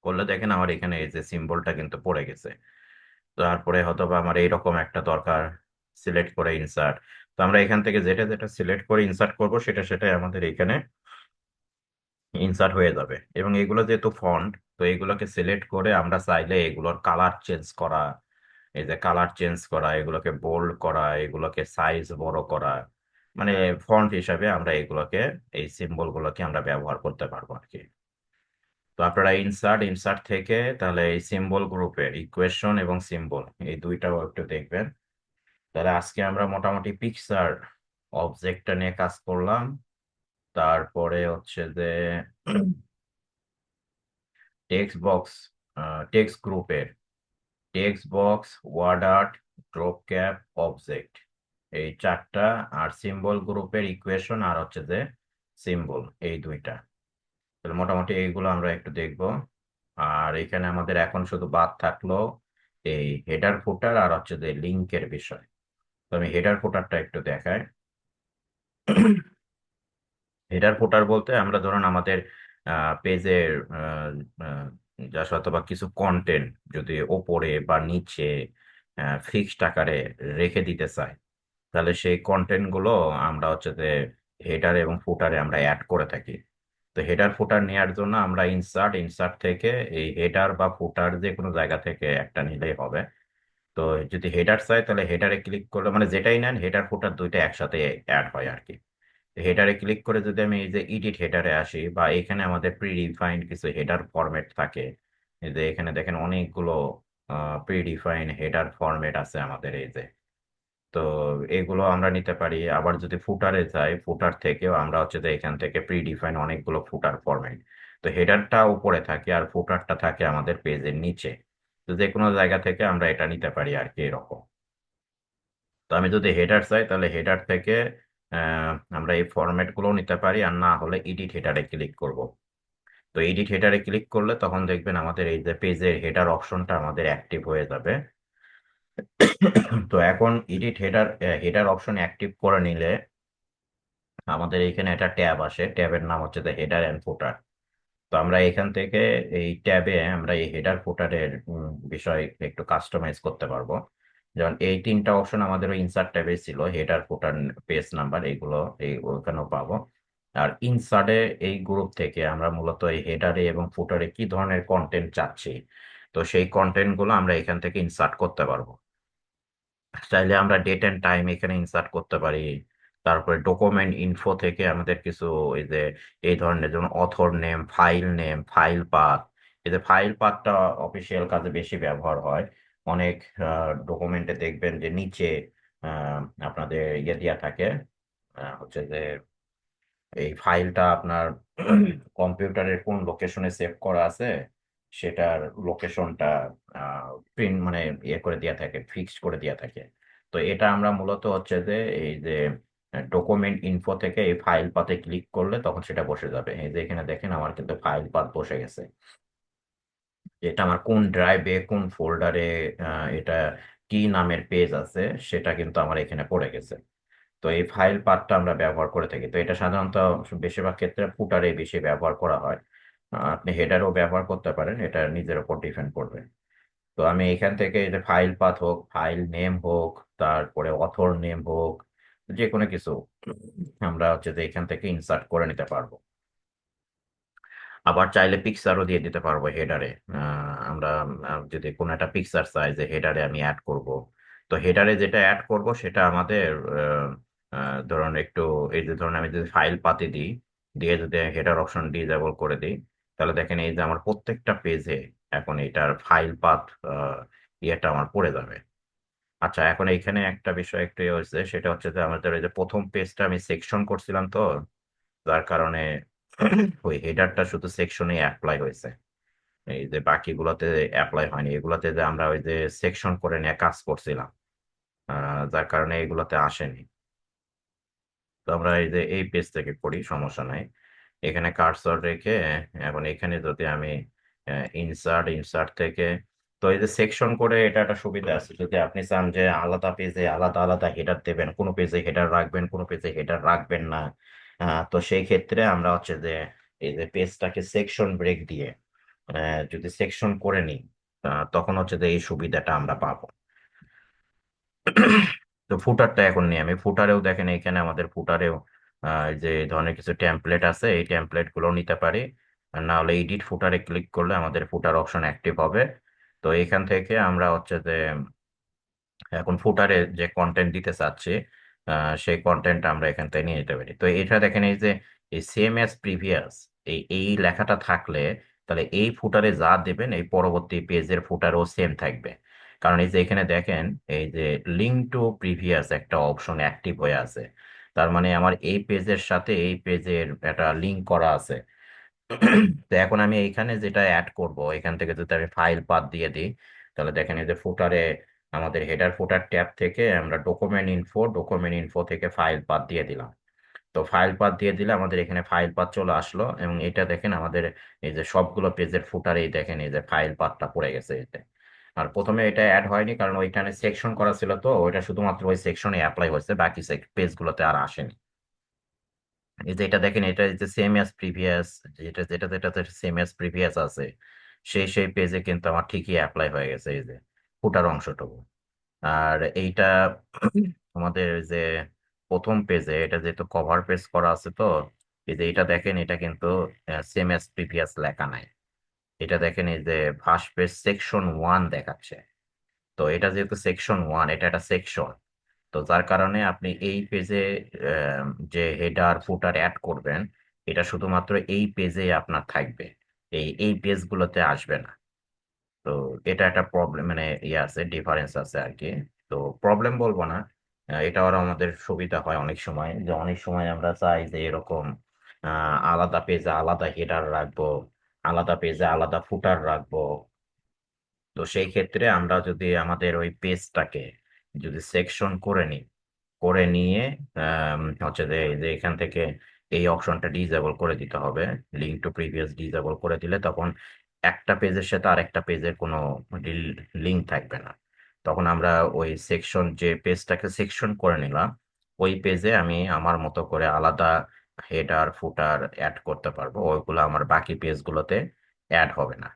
Speaker 1: করলে দেখেন আমার এখানে এই যে সিম্বলটা কিন্তু পড়ে গেছে। তারপরে হয়তো বা আমার এইরকম একটা দরকার, সিলেক্ট করে ইনসার্ট। তো আমরা এখান থেকে যেটা যেটা সিলেক্ট করে ইনসার্ট করব সেটা সেটাই আমাদের এখানে ইনসার্ট হয়ে যাবে। এবং এগুলো যেহেতু ফন্ট, তো এগুলোকে সিলেক্ট করে আমরা চাইলে এগুলোর কালার চেঞ্জ করা, এই যে কালার চেঞ্জ করা, এগুলোকে বোল্ড করা, এগুলোকে সাইজ বড় করা, মানে ফন্ট হিসাবে আমরা এগুলোকে এই সিম্বল গুলোকে আমরা ব্যবহার করতে পারবো আর কি। তো আপনারা ইনসার্ট, ইনসার্ট থেকে তাহলে এই সিম্বল গ্রুপের ইকুয়েশন এবং সিম্বল এই দুইটাও একটু দেখবেন। তাহলে আজকে আমরা মোটামুটি পিকচার অবজেক্টটা নিয়ে কাজ করলাম। তারপরে হচ্ছে যে টেক্সট বক্স, টেক্সট গ্রুপের text box, word art, drop cap, object, এই চারটা, আর সিম্বল গ্রুপের ইকুয়েশন আর হচ্ছে যে সিম্বল, এই দুইটা। তাহলে মোটামুটি এইগুলো আমরা একটু দেখব। আর এখানে আমাদের এখন শুধু বাদ থাকলো এই হেডার ফুটার আর হচ্ছে যে লিঙ্কের বিষয়। তো আমি হেডার ফুটারটা একটু দেখাই। হেডার ফুটার বলতে আমরা ধরুন আমাদের পেজের যা অথবা কিছু কন্টেন্ট যদি ওপরে বা নিচে ফিক্সড আকারে রেখে দিতে চাই, তাহলে সেই কন্টেন্ট গুলো আমরা হচ্ছে যে হেডার এবং ফুটারে আমরা অ্যাড করে থাকি। তো হেডার ফুটার নেওয়ার জন্য আমরা ইনসার্ট ইনসার্ট থেকে এই হেডার বা ফুটার যে কোনো জায়গা থেকে একটা নিলেই হবে। তো যদি হেডার চাই তাহলে হেডারে ক্লিক করলে, মানে যেটাই নেন হেডার ফুটার দুইটা একসাথে অ্যাড হয় আর কি। হেডারে ক্লিক করে যদি আমি এই যে এডিট হেডারে আসি, বা এখানে আমাদের প্রি ডিফাইন্ড কিছু হেডার ফরম্যাট থাকে, এই যে এখানে দেখেন অনেকগুলো প্রি ডিফাইন্ড হেডার ফরম্যাট আছে আমাদের এই যে। তো এগুলো আমরা নিতে পারি। আবার যদি ফুটারে যাই, ফুটার থেকেও আমরা হচ্ছে যে এখান থেকে প্রি ডিফাইন অনেকগুলো ফুটার ফরম্যাট। তো হেডারটা উপরে থাকে আর ফুটারটা থাকে আমাদের পেজের নিচে। তো যে কোনো জায়গা থেকে আমরা এটা নিতে পারি আর কি, এরকম। তো আমি যদি হেডার চাই তাহলে হেডার থেকে আমরা এই ফরম্যাট গুলো নিতে পারি, আর না হলে এডিট হেডারে ক্লিক করব। তো এডিট হেডারে ক্লিক করলে তখন দেখবেন আমাদের এই যে পেজের হেডার অপশনটা আমাদের অ্যাক্টিভ হয়ে যাবে। তো এখন edit header header option active করে নিলে আমাদের এখানে একটা ট্যাব আসে, ট্যাবের নাম হচ্ছে যে হেডার অ্যান্ড ফুটার। তো আমরা এখান থেকে এই ট্যাবে আমরা এই হেডার ফুটারের বিষয় একটু কাস্টমাইজ করতে পারবো। যেমন এই তিনটা অপশন আমাদের ওই ইনসার্ট ট্যাবে ছিল, হেডার ফুটার পেজ নাম্বার, এইগুলো এই ওখানেও পাবো। আর ইনসার্টে এই গ্রুপ থেকে আমরা মূলত এই হেডারে এবং ফুটারে কি ধরনের কন্টেন্ট চাচ্ছি, তো সেই কন্টেন্ট গুলো আমরা এখান থেকে ইনসার্ট করতে পারবো। চাইলে আমরা ডেট এন্ড টাইম এখানে ইনসার্ট করতে পারি। তারপরে ডকুমেন্ট ইনফো থেকে আমাদের কিছু এই যে এই ধরনের, যেমন অথর নেম, ফাইল পাথ। এই যে ফাইল পাথটা অফিসিয়াল কাজে বেশি ব্যবহার হয়। অনেক ডকুমেন্টে দেখবেন যে নিচে আহ, আপনাদের ইয়ে দেওয়া থাকে, হচ্ছে যে এই ফাইলটা আপনার কম্পিউটারের কোন লোকেশনে সেভ করা আছে সেটার লোকেশনটা প্রিন্ট মানে ইয়ে করে দেওয়া থাকে, ফিক্সড করে দেওয়া থাকে। তো এটা আমরা মূলত হচ্ছে যে এই যে ডকুমেন্ট ইনফো থেকে এই ফাইল পাতে ক্লিক করলে তখন সেটা বসে যাবে। এই যে এখানে দেখেন আমার কিন্তু ফাইল পাত বসে গেছে। এটা আমার কোন ড্রাইভে কোন ফোল্ডারে এটা কি নামের পেজ আছে সেটা কিন্তু আমার এখানে পড়ে গেছে। তো এই ফাইল পাথটা আমরা ব্যবহার করে থাকি। তো এটা সাধারণত বেশিরভাগ ক্ষেত্রে ফুটারে বেশি ব্যবহার করা হয়। আপনি হেডারও ব্যবহার করতে পারেন, এটা নিজের উপর ডিপেন্ড করবে। তো আমি এখান থেকে এই যে ফাইল পাথ হোক, ফাইল নেম হোক, তারপরে অথর নেম হোক, যে কোনো কিছু আমরা হচ্ছে যে এখান থেকে ইনসার্ট করে নিতে পারবো। আবার চাইলে পিকচারও দিয়ে দিতে পারবো হেডারে। আমরা যদি কোনো একটা পিকচার চাই যে হেডারে আমি অ্যাড করব, তো হেডারে যেটা অ্যাড করব সেটা আমাদের ধরুন একটু, এই যে ধরুন আমি যদি ফাইল পাতি দিই, দিয়ে যদি হেডার অপশন ডিসেবল করে দিই, তাহলে দেখেন এই যে আমার প্রত্যেকটা পেজে এখন এটার ফাইল পাথ ইয়েটা আমার পড়ে যাবে। আচ্ছা, এখন এইখানে একটা বিষয় একটু ইয়ে হয়েছে, সেটা হচ্ছে যে আমাদের এই যে প্রথম পেজটা আমি সেকশন করছিলাম, তো যার কারণে ওই হেডারটা শুধু সেকশনে অ্যাপ্লাই হয়েছে, এই যে বাকিগুলোতে অ্যাপ্লাই হয়নি। এগুলোতে যে আমরা ওই যে সেকশন করে নিয়ে কাজ করছিলাম, যার কারণে এগুলোতে আসেনি। তো আমরা এই যে এই পেজ থেকে করি, সমস্যা নাই। এখানে কার্সর রেখে এখন এখানে যদি আমি ইনসার্ট ইনসার্ট থেকে, তো এই যে সেকশন করে এটা একটা সুবিধা আছে, যদি আপনি চান যে আলাদা পেজে আলাদা আলাদা হেডার দেবেন, কোনো পেজে হেডার রাখবেন কোনো পেজে হেডার রাখবেন না, তো সেই ক্ষেত্রে আমরা হচ্ছে যে এই যে পেজটাকে সেকশন ব্রেক দিয়ে যদি সেকশন করে নিই, তখন হচ্ছে যে এই সুবিধাটা আমরা পাবো। তো ফুটারটা এখন নিয়ে আমি ফুটারেও দেখেন এখানে আমাদের ফুটারেও যে এই ধরনের কিছু টেমপ্লেট আছে, এই টেমপ্লেট গুলো নিতে পারি। আর না হলে এডিট ফুটারে ক্লিক করলে আমাদের ফুটার অপশন অ্যাক্টিভ হবে। তো এখান থেকে আমরা হচ্ছে যে এখন ফুটারে যে কন্টেন্ট দিতে চাচ্ছি, সেই কন্টেন্ট আমরা এখান থেকে নিয়ে নিতে পারি। তো এটা দেখেন এই যে এই সেম অ্যাজ প্রিভিয়াস, এই এই লেখাটা থাকলে তাহলে এই ফুটারে যা দেবেন এই পরবর্তী পেজের ফুটারও সেম থাকবে। কারণ এই যে এখানে দেখেন এই যে লিঙ্ক টু প্রিভিয়াস একটা অপশন অ্যাক্টিভ হয়ে আছে, তার মানে আমার এই পেজের সাথে এই পেজের একটা লিঙ্ক করা আছে। তো এখন আমি এইখানে যেটা অ্যাড করব, এখান থেকে যদি আমি ফাইল পাথ দিয়ে দিই, তাহলে দেখেন এই যে ফুটারে আমাদের হেডার ফুটার ট্যাব থেকে আমরা ডকুমেন্ট ইনফো থেকে ফাইল পাথ দিয়ে দিলাম। তো ফাইল পাথ দিয়ে দিলে আমাদের এখানে ফাইল পাথ চলে আসলো, এবং এটা দেখেন আমাদের এই যে সবগুলো পেজের ফুটারেই দেখেন এই যে ফাইল পাথটা পড়ে গেছে এতে। আর প্রথমে এটা অ্যাড হয়নি কারণ ওইখানে সেকশন করা ছিল, তো ওইটা শুধুমাত্র ওই সেকশনে অ্যাপ্লাই হয়েছে, বাকি পেজগুলোতে আর আসেনি। এই যে এটা দেখেন, এটা যে সেম অ্যাজ প্রিভিয়াস, যেটা যেটা যেটাতে সেম অ্যাজ প্রিভিয়াস আছে সেই পেজে কিন্তু আমার ঠিকই অ্যাপ্লাই হয়ে গেছে এই যে ফুটার অংশটুকু। আর এইটা আমাদের যে প্রথম পেজে এটা যেহেতু কভার পেজ করা আছে, তো এই যে এটা দেখেন এটা কিন্তু সেম অ্যাজ প্রিভিয়াস লেখা নাই। এটা দেখেন এই যে ফার্স্ট পেজ সেকশন 1 দেখাচ্ছে। তো এটা যেহেতু সেকশন 1, এটা একটা সেকশন, তো যার কারণে আপনি এই পেজে যে হেডার ফুটার অ্যাড করবেন, এটা শুধুমাত্র এই পেজেই আপনার থাকবে, এই পেজগুলোতে আসবে না। তো এটা একটা প্রবলেম, মানে ইয়ে আছে, ডিফারেন্স আছে আর কি। তো প্রবলেম বলবো না, এটা আরো আমাদের সুবিধা হয় অনেক সময়, যে অনেক সময় আমরা চাই যে এরকম আলাদা পেজে আলাদা হেডার রাখবো, আলাদা পেজে আলাদা ফুটার রাখবো। তো সেই ক্ষেত্রে আমরা যদি আমাদের ওই পেজটাকে যদি সেকশন করে নিই, করে নিয়ে হচ্ছে যে এই যে এখান থেকে এই অপশনটা ডিসেবল করে দিতে হবে, লিঙ্ক টু প্রিভিয়াস ডিসেবল করে দিলে তখন একটা পেজের সাথে আরেকটা পেজের কোনো লিঙ্ক থাকবে না। তখন আমরা ওই সেকশন, যে পেজটাকে সেকশন করে নিলাম, ওই পেজে আমি আমার মতো করে আলাদা হেডার ফুটার অ্যাড করতে পারবো, ওইগুলো আমার বাকি পেজগুলোতে অ্যাড হবে না।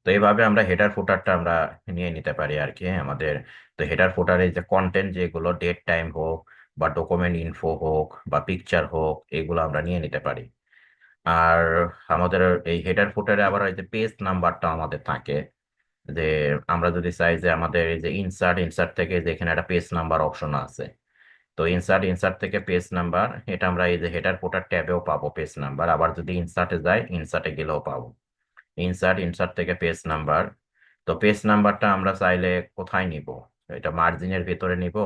Speaker 1: তো এইভাবে আমরা হেডার ফুটারটা আমরা নিয়ে নিতে পারি আর কি আমাদের। তো হেডার ফুটারে যে কন্টেন্ট, যেগুলো ডেট টাইম হোক বা ডকুমেন্ট ইনফো হোক বা পিকচার হোক, এগুলো আমরা নিয়ে নিতে পারি। আর আমাদের এই হেডার ফুটারে আবার এই যে পেজ নাম্বারটা আমাদের থাকে, যে আমরা যদি চাই যে আমাদের এই যে ইনসার্ট থেকে যেখানে একটা পেজ নাম্বার অপশন আছে, তো ইনসার্ট থেকে পেজ নাম্বার, এটা আমরা এই যে হেডার ফুটার ট্যাবেও পাবো পেজ নাম্বার, আবার যদি ইনসার্টে যাই ইনসার্টে গেলেও পাবো ইনসার্ট থেকে পেজ নাম্বার। তো পেজ নাম্বারটা আমরা চাইলে কোথায় নিব, এটা মার্জিনের ভিতরে নিব,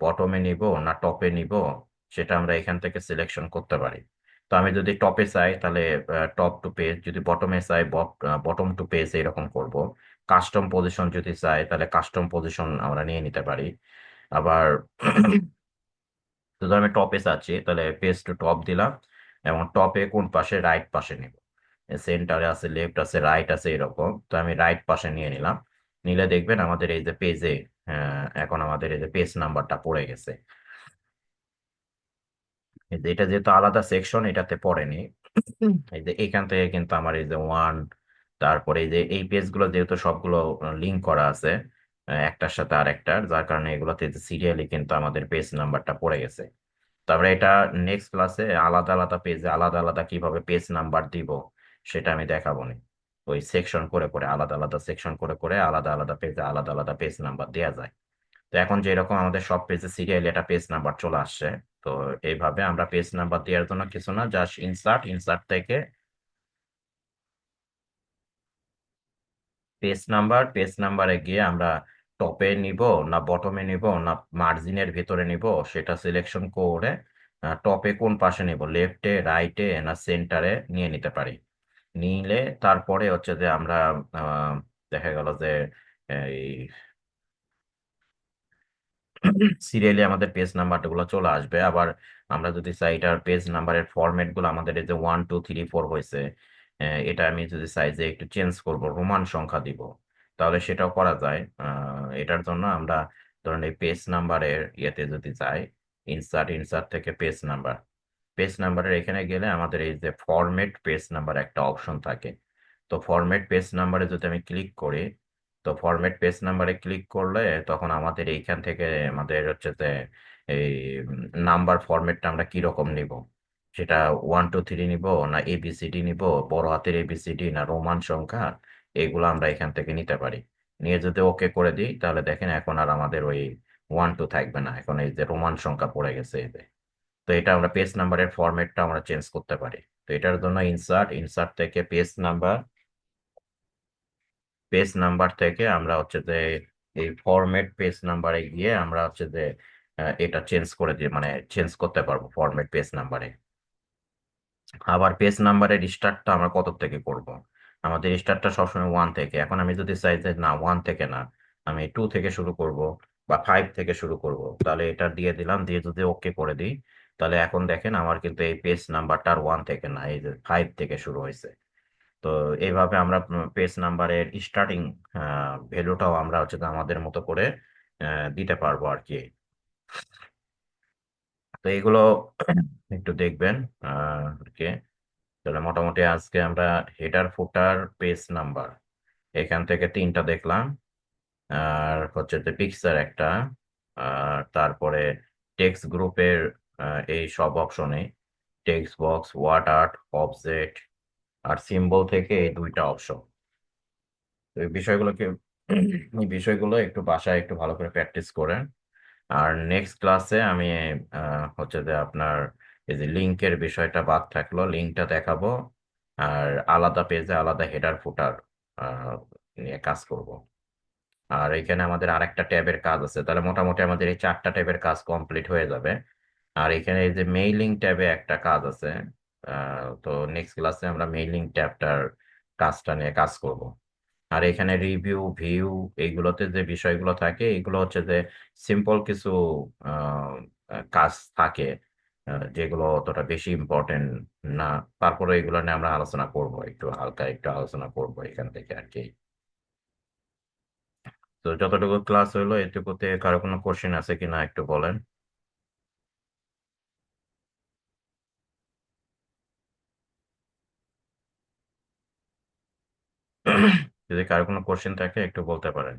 Speaker 1: বটমে নিব না টপে নিব, সেটা আমরা এখান থেকে সিলেকশন করতে পারি। তো আমি যদি টপে চাই তাহলে টপ টু পেজ, যদি বটমে চাই বটম টু পেজ এরকম করব। কাস্টম পজিশন যদি চাই তাহলে কাস্টম পজিশন আমরা নিয়ে নিতে পারি। আবার যদি আমি টপে চাচ্ছি তাহলে পেজ টু টপ দিলাম, এবং টপে কোন পাশে, রাইট পাশে নিব। সেন্টারে আছে, লেফট আছে, রাইট আছে, এরকম তো আমি রাইট পাশে নিয়ে নিলাম। নিলে দেখবেন আমাদের এই যে পেজে এখন আমাদের এই যে পেজ নাম্বারটা পড়ে গেছে। এই যে এটা যেহেতু আলাদা সেকশন, এটাতে পড়েনি। এই যে এখান থেকে কিন্তু আমার এই যে 1, তারপরে এই যে এই পেজগুলো যেহেতু সবগুলো লিঙ্ক করা আছে একটার সাথে আরেকটার, যার কারণে এগুলোতে সিরিয়ালি কিন্তু আমাদের পেজ নাম্বারটা পড়ে গেছে। তারপরে এটা নেক্সট ক্লাসে আলাদা আলাদা পেজে আলাদা আলাদা কিভাবে পেজ নাম্বার দিব সেটা আমি দেখাবো নি। ওই সেকশন করে করে আলাদা আলাদা সেকশন করে করে আলাদা আলাদা পেজে আলাদা আলাদা পেজ নাম্বার দেওয়া যায়। তো এখন যেরকম আমাদের সব পেজে সিরিয়াল এটা পেজ নাম্বার চলে আসছে, তো এইভাবে আমরা পেজ নাম্বার দেওয়ার জন্য কিছু না, জাস্ট ইনসার্ট থেকে পেজ নাম্বারে গিয়ে আমরা টপে নিব না বটমে নিব না মার্জিনের ভিতরে নিব, সেটা সিলেকশন করে টপে কোন পাশে নিব, লেফটে রাইটে না সেন্টারে নিয়ে নিতে পারি। নিলে তারপরে হচ্ছে যে আমরা আহ, দেখা গেল যে এই সিরিয়ালি আমাদের পেজ নাম্বারগুলো চলে আসবে। আবার আমরা যদি চাই এটার পেজ নাম্বারের ফরম্যাট গুলো, আমাদের এই যে 1 2 3 4 হয়েছে, এটা আমি যদি চাই যে একটু চেঞ্জ করব, রোমান সংখ্যা দিব, তাহলে সেটাও করা যায়। এটার জন্য আমরা ধরেন এই পেজ নাম্বারের ইয়েতে যদি যাই, ইনসার্ট থেকে পেজ নাম্বারের এখানে গেলে আমাদের এই যে ফরম্যাট পেজ নাম্বার একটা অপশন থাকে। তো ফরম্যাট পেজ নাম্বারে যদি আমি ক্লিক করি, তো ফরম্যাট পেজ নাম্বারে ক্লিক করলে তখন আমাদের এইখান থেকে আমাদের হচ্ছে যে এই নাম্বার ফরম্যাটটা আমরা কি রকম নিব, সেটা 1 2 3 নিব না এবিসিডি নিব, বড় হাতের এবিসিডি না রোমান সংখ্যা, এগুলো আমরা এখান থেকে নিতে পারি। নিয়ে যদি ওকে করে দিই তাহলে দেখেন এখন আর আমাদের ওই 1 2 থাকবে না, এখন এই যে রোমান সংখ্যা পড়ে গেছে এতে। তো এটা আমরা পেজ নাম্বারের ফরম্যাটটা আমরা চেঞ্জ করতে পারি। তো এটার জন্য ইনসার্ট থেকে পেজ নাম্বার থেকে আমরা হচ্ছে যে এই ফরম্যাট পেজ নাম্বারে গিয়ে আমরা হচ্ছে যে এটা চেঞ্জ করে দিয়ে মানে চেঞ্জ করতে পারবো ফরম্যাট পেজ নাম্বারে। আবার পেজ নাম্বারের স্টার্টটা আমরা কত থেকে করব, আমাদের স্টার্টটা সবসময় 1 থেকে। এখন আমি যদি চাই যে না 1 থেকে না, আমি 2 থেকে শুরু করব বা 5 থেকে শুরু করব, তাহলে এটা দিয়ে দিলাম, দিয়ে যদি ওকে করে দিই, তাহলে এখন দেখেন আমার কিন্তু এই পেজ নাম্বারটা আর 1 থেকে না, এই যে 5 থেকে শুরু হয়েছে। তো এইভাবে আমরা পেজ নাম্বারের স্টার্টিং ভ্যালুটাও আমরা হচ্ছে যে আমাদের মতো করে দিতে পারবো আর কি। তো এগুলো একটু দেখবেন আর কি। তাহলে মোটামুটি আজকে আমরা হেডার ফুটার পেজ নাম্বার এখান থেকে 3টা দেখলাম, আর হচ্ছে যে পিকচার একটা, আর তারপরে টেক্সট গ্রুপের এই সব অপশনে text box, word art, object আর সিম্বল থেকে এই 2টা অপশন। তো এই বিষয়গুলো একটু বাসায় একটু ভালো করে প্র্যাকটিস করেন। আর নেক্সট ক্লাসে আমি হচ্ছে যে আপনার এই যে লিঙ্কের বিষয়টা বাদ থাকলো, লিঙ্কটা দেখাবো, আর আলাদা পেজে আলাদা হেডার ফুটার নিয়ে কাজ করব। আর এখানে আমাদের আরেকটা ট্যাবের কাজ আছে, তাহলে মোটামুটি আমাদের এই 4টা ট্যাবের কাজ কমপ্লিট হয়ে যাবে। আর এখানে এই যে মেইলিং ট্যাবে একটা কাজ আছে, তো নেক্সট ক্লাসে আমরা মেইলিং ট্যাবটার কাজটা নিয়ে কাজ করব। আর এখানে রিভিউ, ভিউ, এইগুলোতে যে বিষয়গুলো থাকে এগুলো হচ্ছে যে সিম্পল কিছু আহ, কাজ থাকে, যেগুলো অতটা বেশি ইম্পর্টেন্ট না। তারপরে এগুলো নিয়ে আমরা আলোচনা করব, একটু হালকা একটু আলোচনা করব এখান থেকে আর কি। তো যতটুকু ক্লাস হইলো এটুকুতে কারো কোনো কোশ্চেন আছে কিনা একটু বলেন। যদি কারো কোনো কোশ্চেন থাকে একটু বলতে পারেন।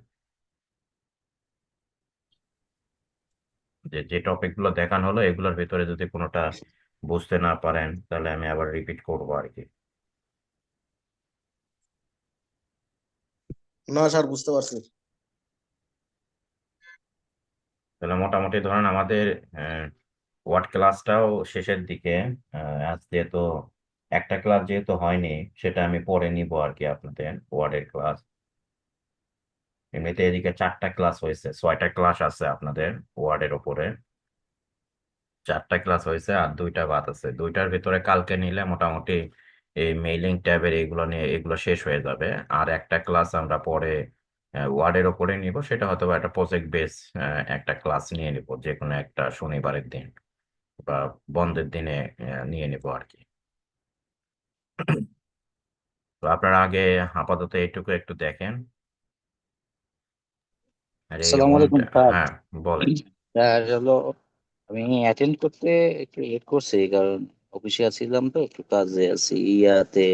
Speaker 1: যে যে টপিক গুলো দেখানো হলো এগুলোর ভিতরে যদি কোনোটা বুঝতে না পারেন তাহলে আমি আবার রিপিট করবো আর কি।
Speaker 3: না স্যার, বুঝতে পারছি।
Speaker 1: তাহলে মোটামুটি ধরেন আমাদের ওয়ার্ড ক্লাসটাও শেষের দিকে। আজ যেহেতু একটা ক্লাস যেহেতু হয়নি, সেটা আমি পরে নিব আর কি আপনাদের ওয়ার্ডের ক্লাস। এমনিতে এদিকে 4টা ক্লাস হয়েছে, 6টা ক্লাস আছে আপনাদের ওয়ার্ডের ওপরে। 4টা ক্লাস হয়েছে আর 2টা বাদ আছে, 2টার ভিতরে কালকে নিলে মোটামুটি এই মেইলিং ট্যাবের এগুলো নিয়ে এগুলো শেষ হয়ে যাবে। আর একটা ক্লাস আমরা পরে ওয়ার্ডের ওপরে নিব, সেটা হয়তো বা একটা প্রজেক্ট বেস একটা ক্লাস নিয়ে নিব যে কোনো একটা শনিবারের দিন বা বন্ধের দিনে নিয়ে নিব আর কি। তো আপনারা আগে আপাতত এইটুকু একটু দেখেন। আর এই
Speaker 4: আসসালামু আলাইকুম
Speaker 1: হোমটা,
Speaker 4: স্যার।
Speaker 1: হ্যাঁ বলেন।
Speaker 4: স্যার হলো, আমি অ্যাটেন্ড করতে একটু লেট করছি, কারণ অফিসে আছিলাম তো, একটু কাজে আছি ইয়াতে।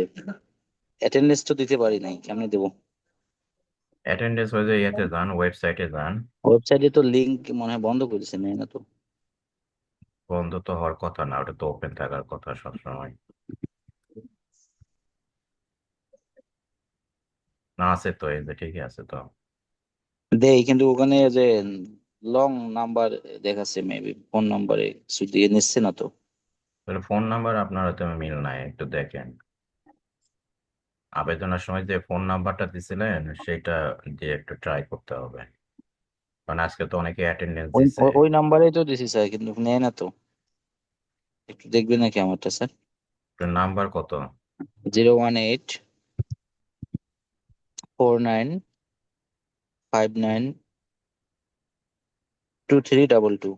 Speaker 4: অ্যাটেন্ডেন্স তো দিতে পারি নাই, কেমনে দেবো?
Speaker 1: অ্যাটেন্ডেন্স হয়ে যায়, ইয়েতে যান, ওয়েবসাইটে যান।
Speaker 4: ওয়েবসাইটে তো লিংক মনে হয় বন্ধ করেছে, নেই না তো?
Speaker 1: বন্ধ তো হওয়ার কথা না, ওটা তো ওপেন থাকার কথা সবসময়। না, আছে তো, এই যে ঠিকই আছে তো।
Speaker 4: দেই, কিন্তু ওখানে যে লং নাম্বার দেখাচ্ছে, মেবি ফোন নাম্বারে কিছু দিয়ে নিচ্ছে না তো।
Speaker 1: তাহলে ফোন নাম্বার আপনার হয়তো মিল নাই, একটু দেখেন। আবেদনের সময় যে ফোন নাম্বারটা দিছিলেন সেটা দিয়ে একটু ট্রাই করতে হবে, কারণ আজকে তো অনেকে অ্যাটেন্ডেন্স
Speaker 4: ওই
Speaker 1: দিছে।
Speaker 4: ওই নাম্বারেই তো দিছি স্যার, কিন্তু নেয় না তো। একটু দেখবেন নাকি আমারটা স্যার?
Speaker 1: নাম্বার কত?
Speaker 4: 01849592322।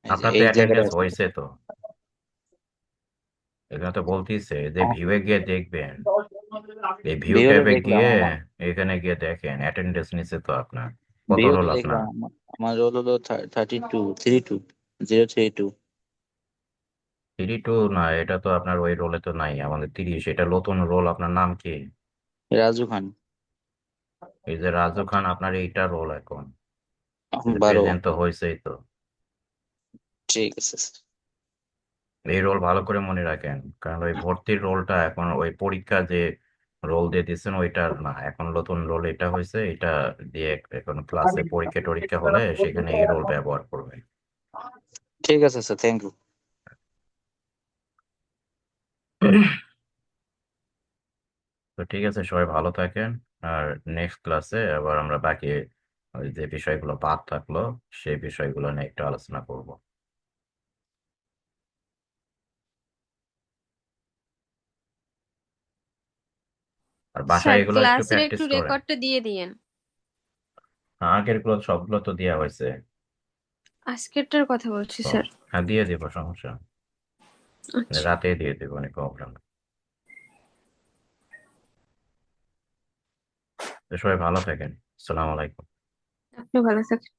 Speaker 4: এই যে
Speaker 1: আপনার তো
Speaker 4: এই জায়গাটা
Speaker 1: অ্যাটেন্ডেন্স
Speaker 4: আছে।
Speaker 1: হয়েছে তো, এখানে তো বলতিছে যে ভিউয়ে গিয়ে দেখবেন। এই ভিউ
Speaker 4: ভিওরে
Speaker 1: ট্যাবে
Speaker 4: দেখলাম
Speaker 1: গিয়ে
Speaker 4: আমার,
Speaker 1: এখানে গিয়ে দেখেন অ্যাটেন্ডেন্স নিচে তো আপনার। কত
Speaker 4: ভিওতে
Speaker 1: রোল আপনার?
Speaker 4: দেখলাম আমার রোল হলো 32 32 032।
Speaker 1: 32 না, এটা তো আপনার ওই রোলে তো নাই, আমাদের 30, এটা নতুন রোল। আপনার নাম কি?
Speaker 4: রাজু খান।
Speaker 1: এই যে রাজু খান, আপনার এইটা রোল এখন। এই যে
Speaker 4: 12।
Speaker 1: প্রেজেন্ট তো হয়েছেই তো।
Speaker 4: ঠিক আছে স্যার।
Speaker 1: এই রোল ভালো করে মনে রাখেন, কারণ ওই ভর্তির রোলটা এখন ওই পরীক্ষা যে রোল দিয়ে দিচ্ছেন ওইটার না, এখন নতুন রোল এটা হয়েছে, এটা দিয়ে এখন ক্লাসে পরীক্ষা টরীক্ষা হলে সেখানে এই রোল ব্যবহার করবেন।
Speaker 4: ঠিক আছে স্যার, থ্যাংক ইউ।
Speaker 1: তো ঠিক আছে, সবাই ভালো থাকেন। আর নেক্সট ক্লাসে আবার আমরা বাকি ওই যে বিষয়গুলো বাদ থাকলো সেই বিষয়গুলো নিয়ে একটু আলোচনা করব। আর বাসায়
Speaker 3: স্যার
Speaker 1: এগুলো একটু
Speaker 3: ক্লাসের
Speaker 1: প্র্যাকটিস
Speaker 3: একটু
Speaker 1: করেন।
Speaker 3: রেকর্ডটা দিয়ে দিয়েন।
Speaker 1: আগের গুলো সবগুলো তো দেওয়া হয়েছে।
Speaker 3: আজকেরটার কথা বলছি
Speaker 1: তো
Speaker 3: স্যার।
Speaker 1: হ্যাঁ, দিয়ে দিব, সমস্যা নেই।
Speaker 3: আচ্ছা,
Speaker 1: রাতে দিয়ে দিব, অনেক প্রবলেম। সবাই ভালো থাকেন। আসসালামু আলাইকুম।
Speaker 3: আপনি ভালো থাকেন।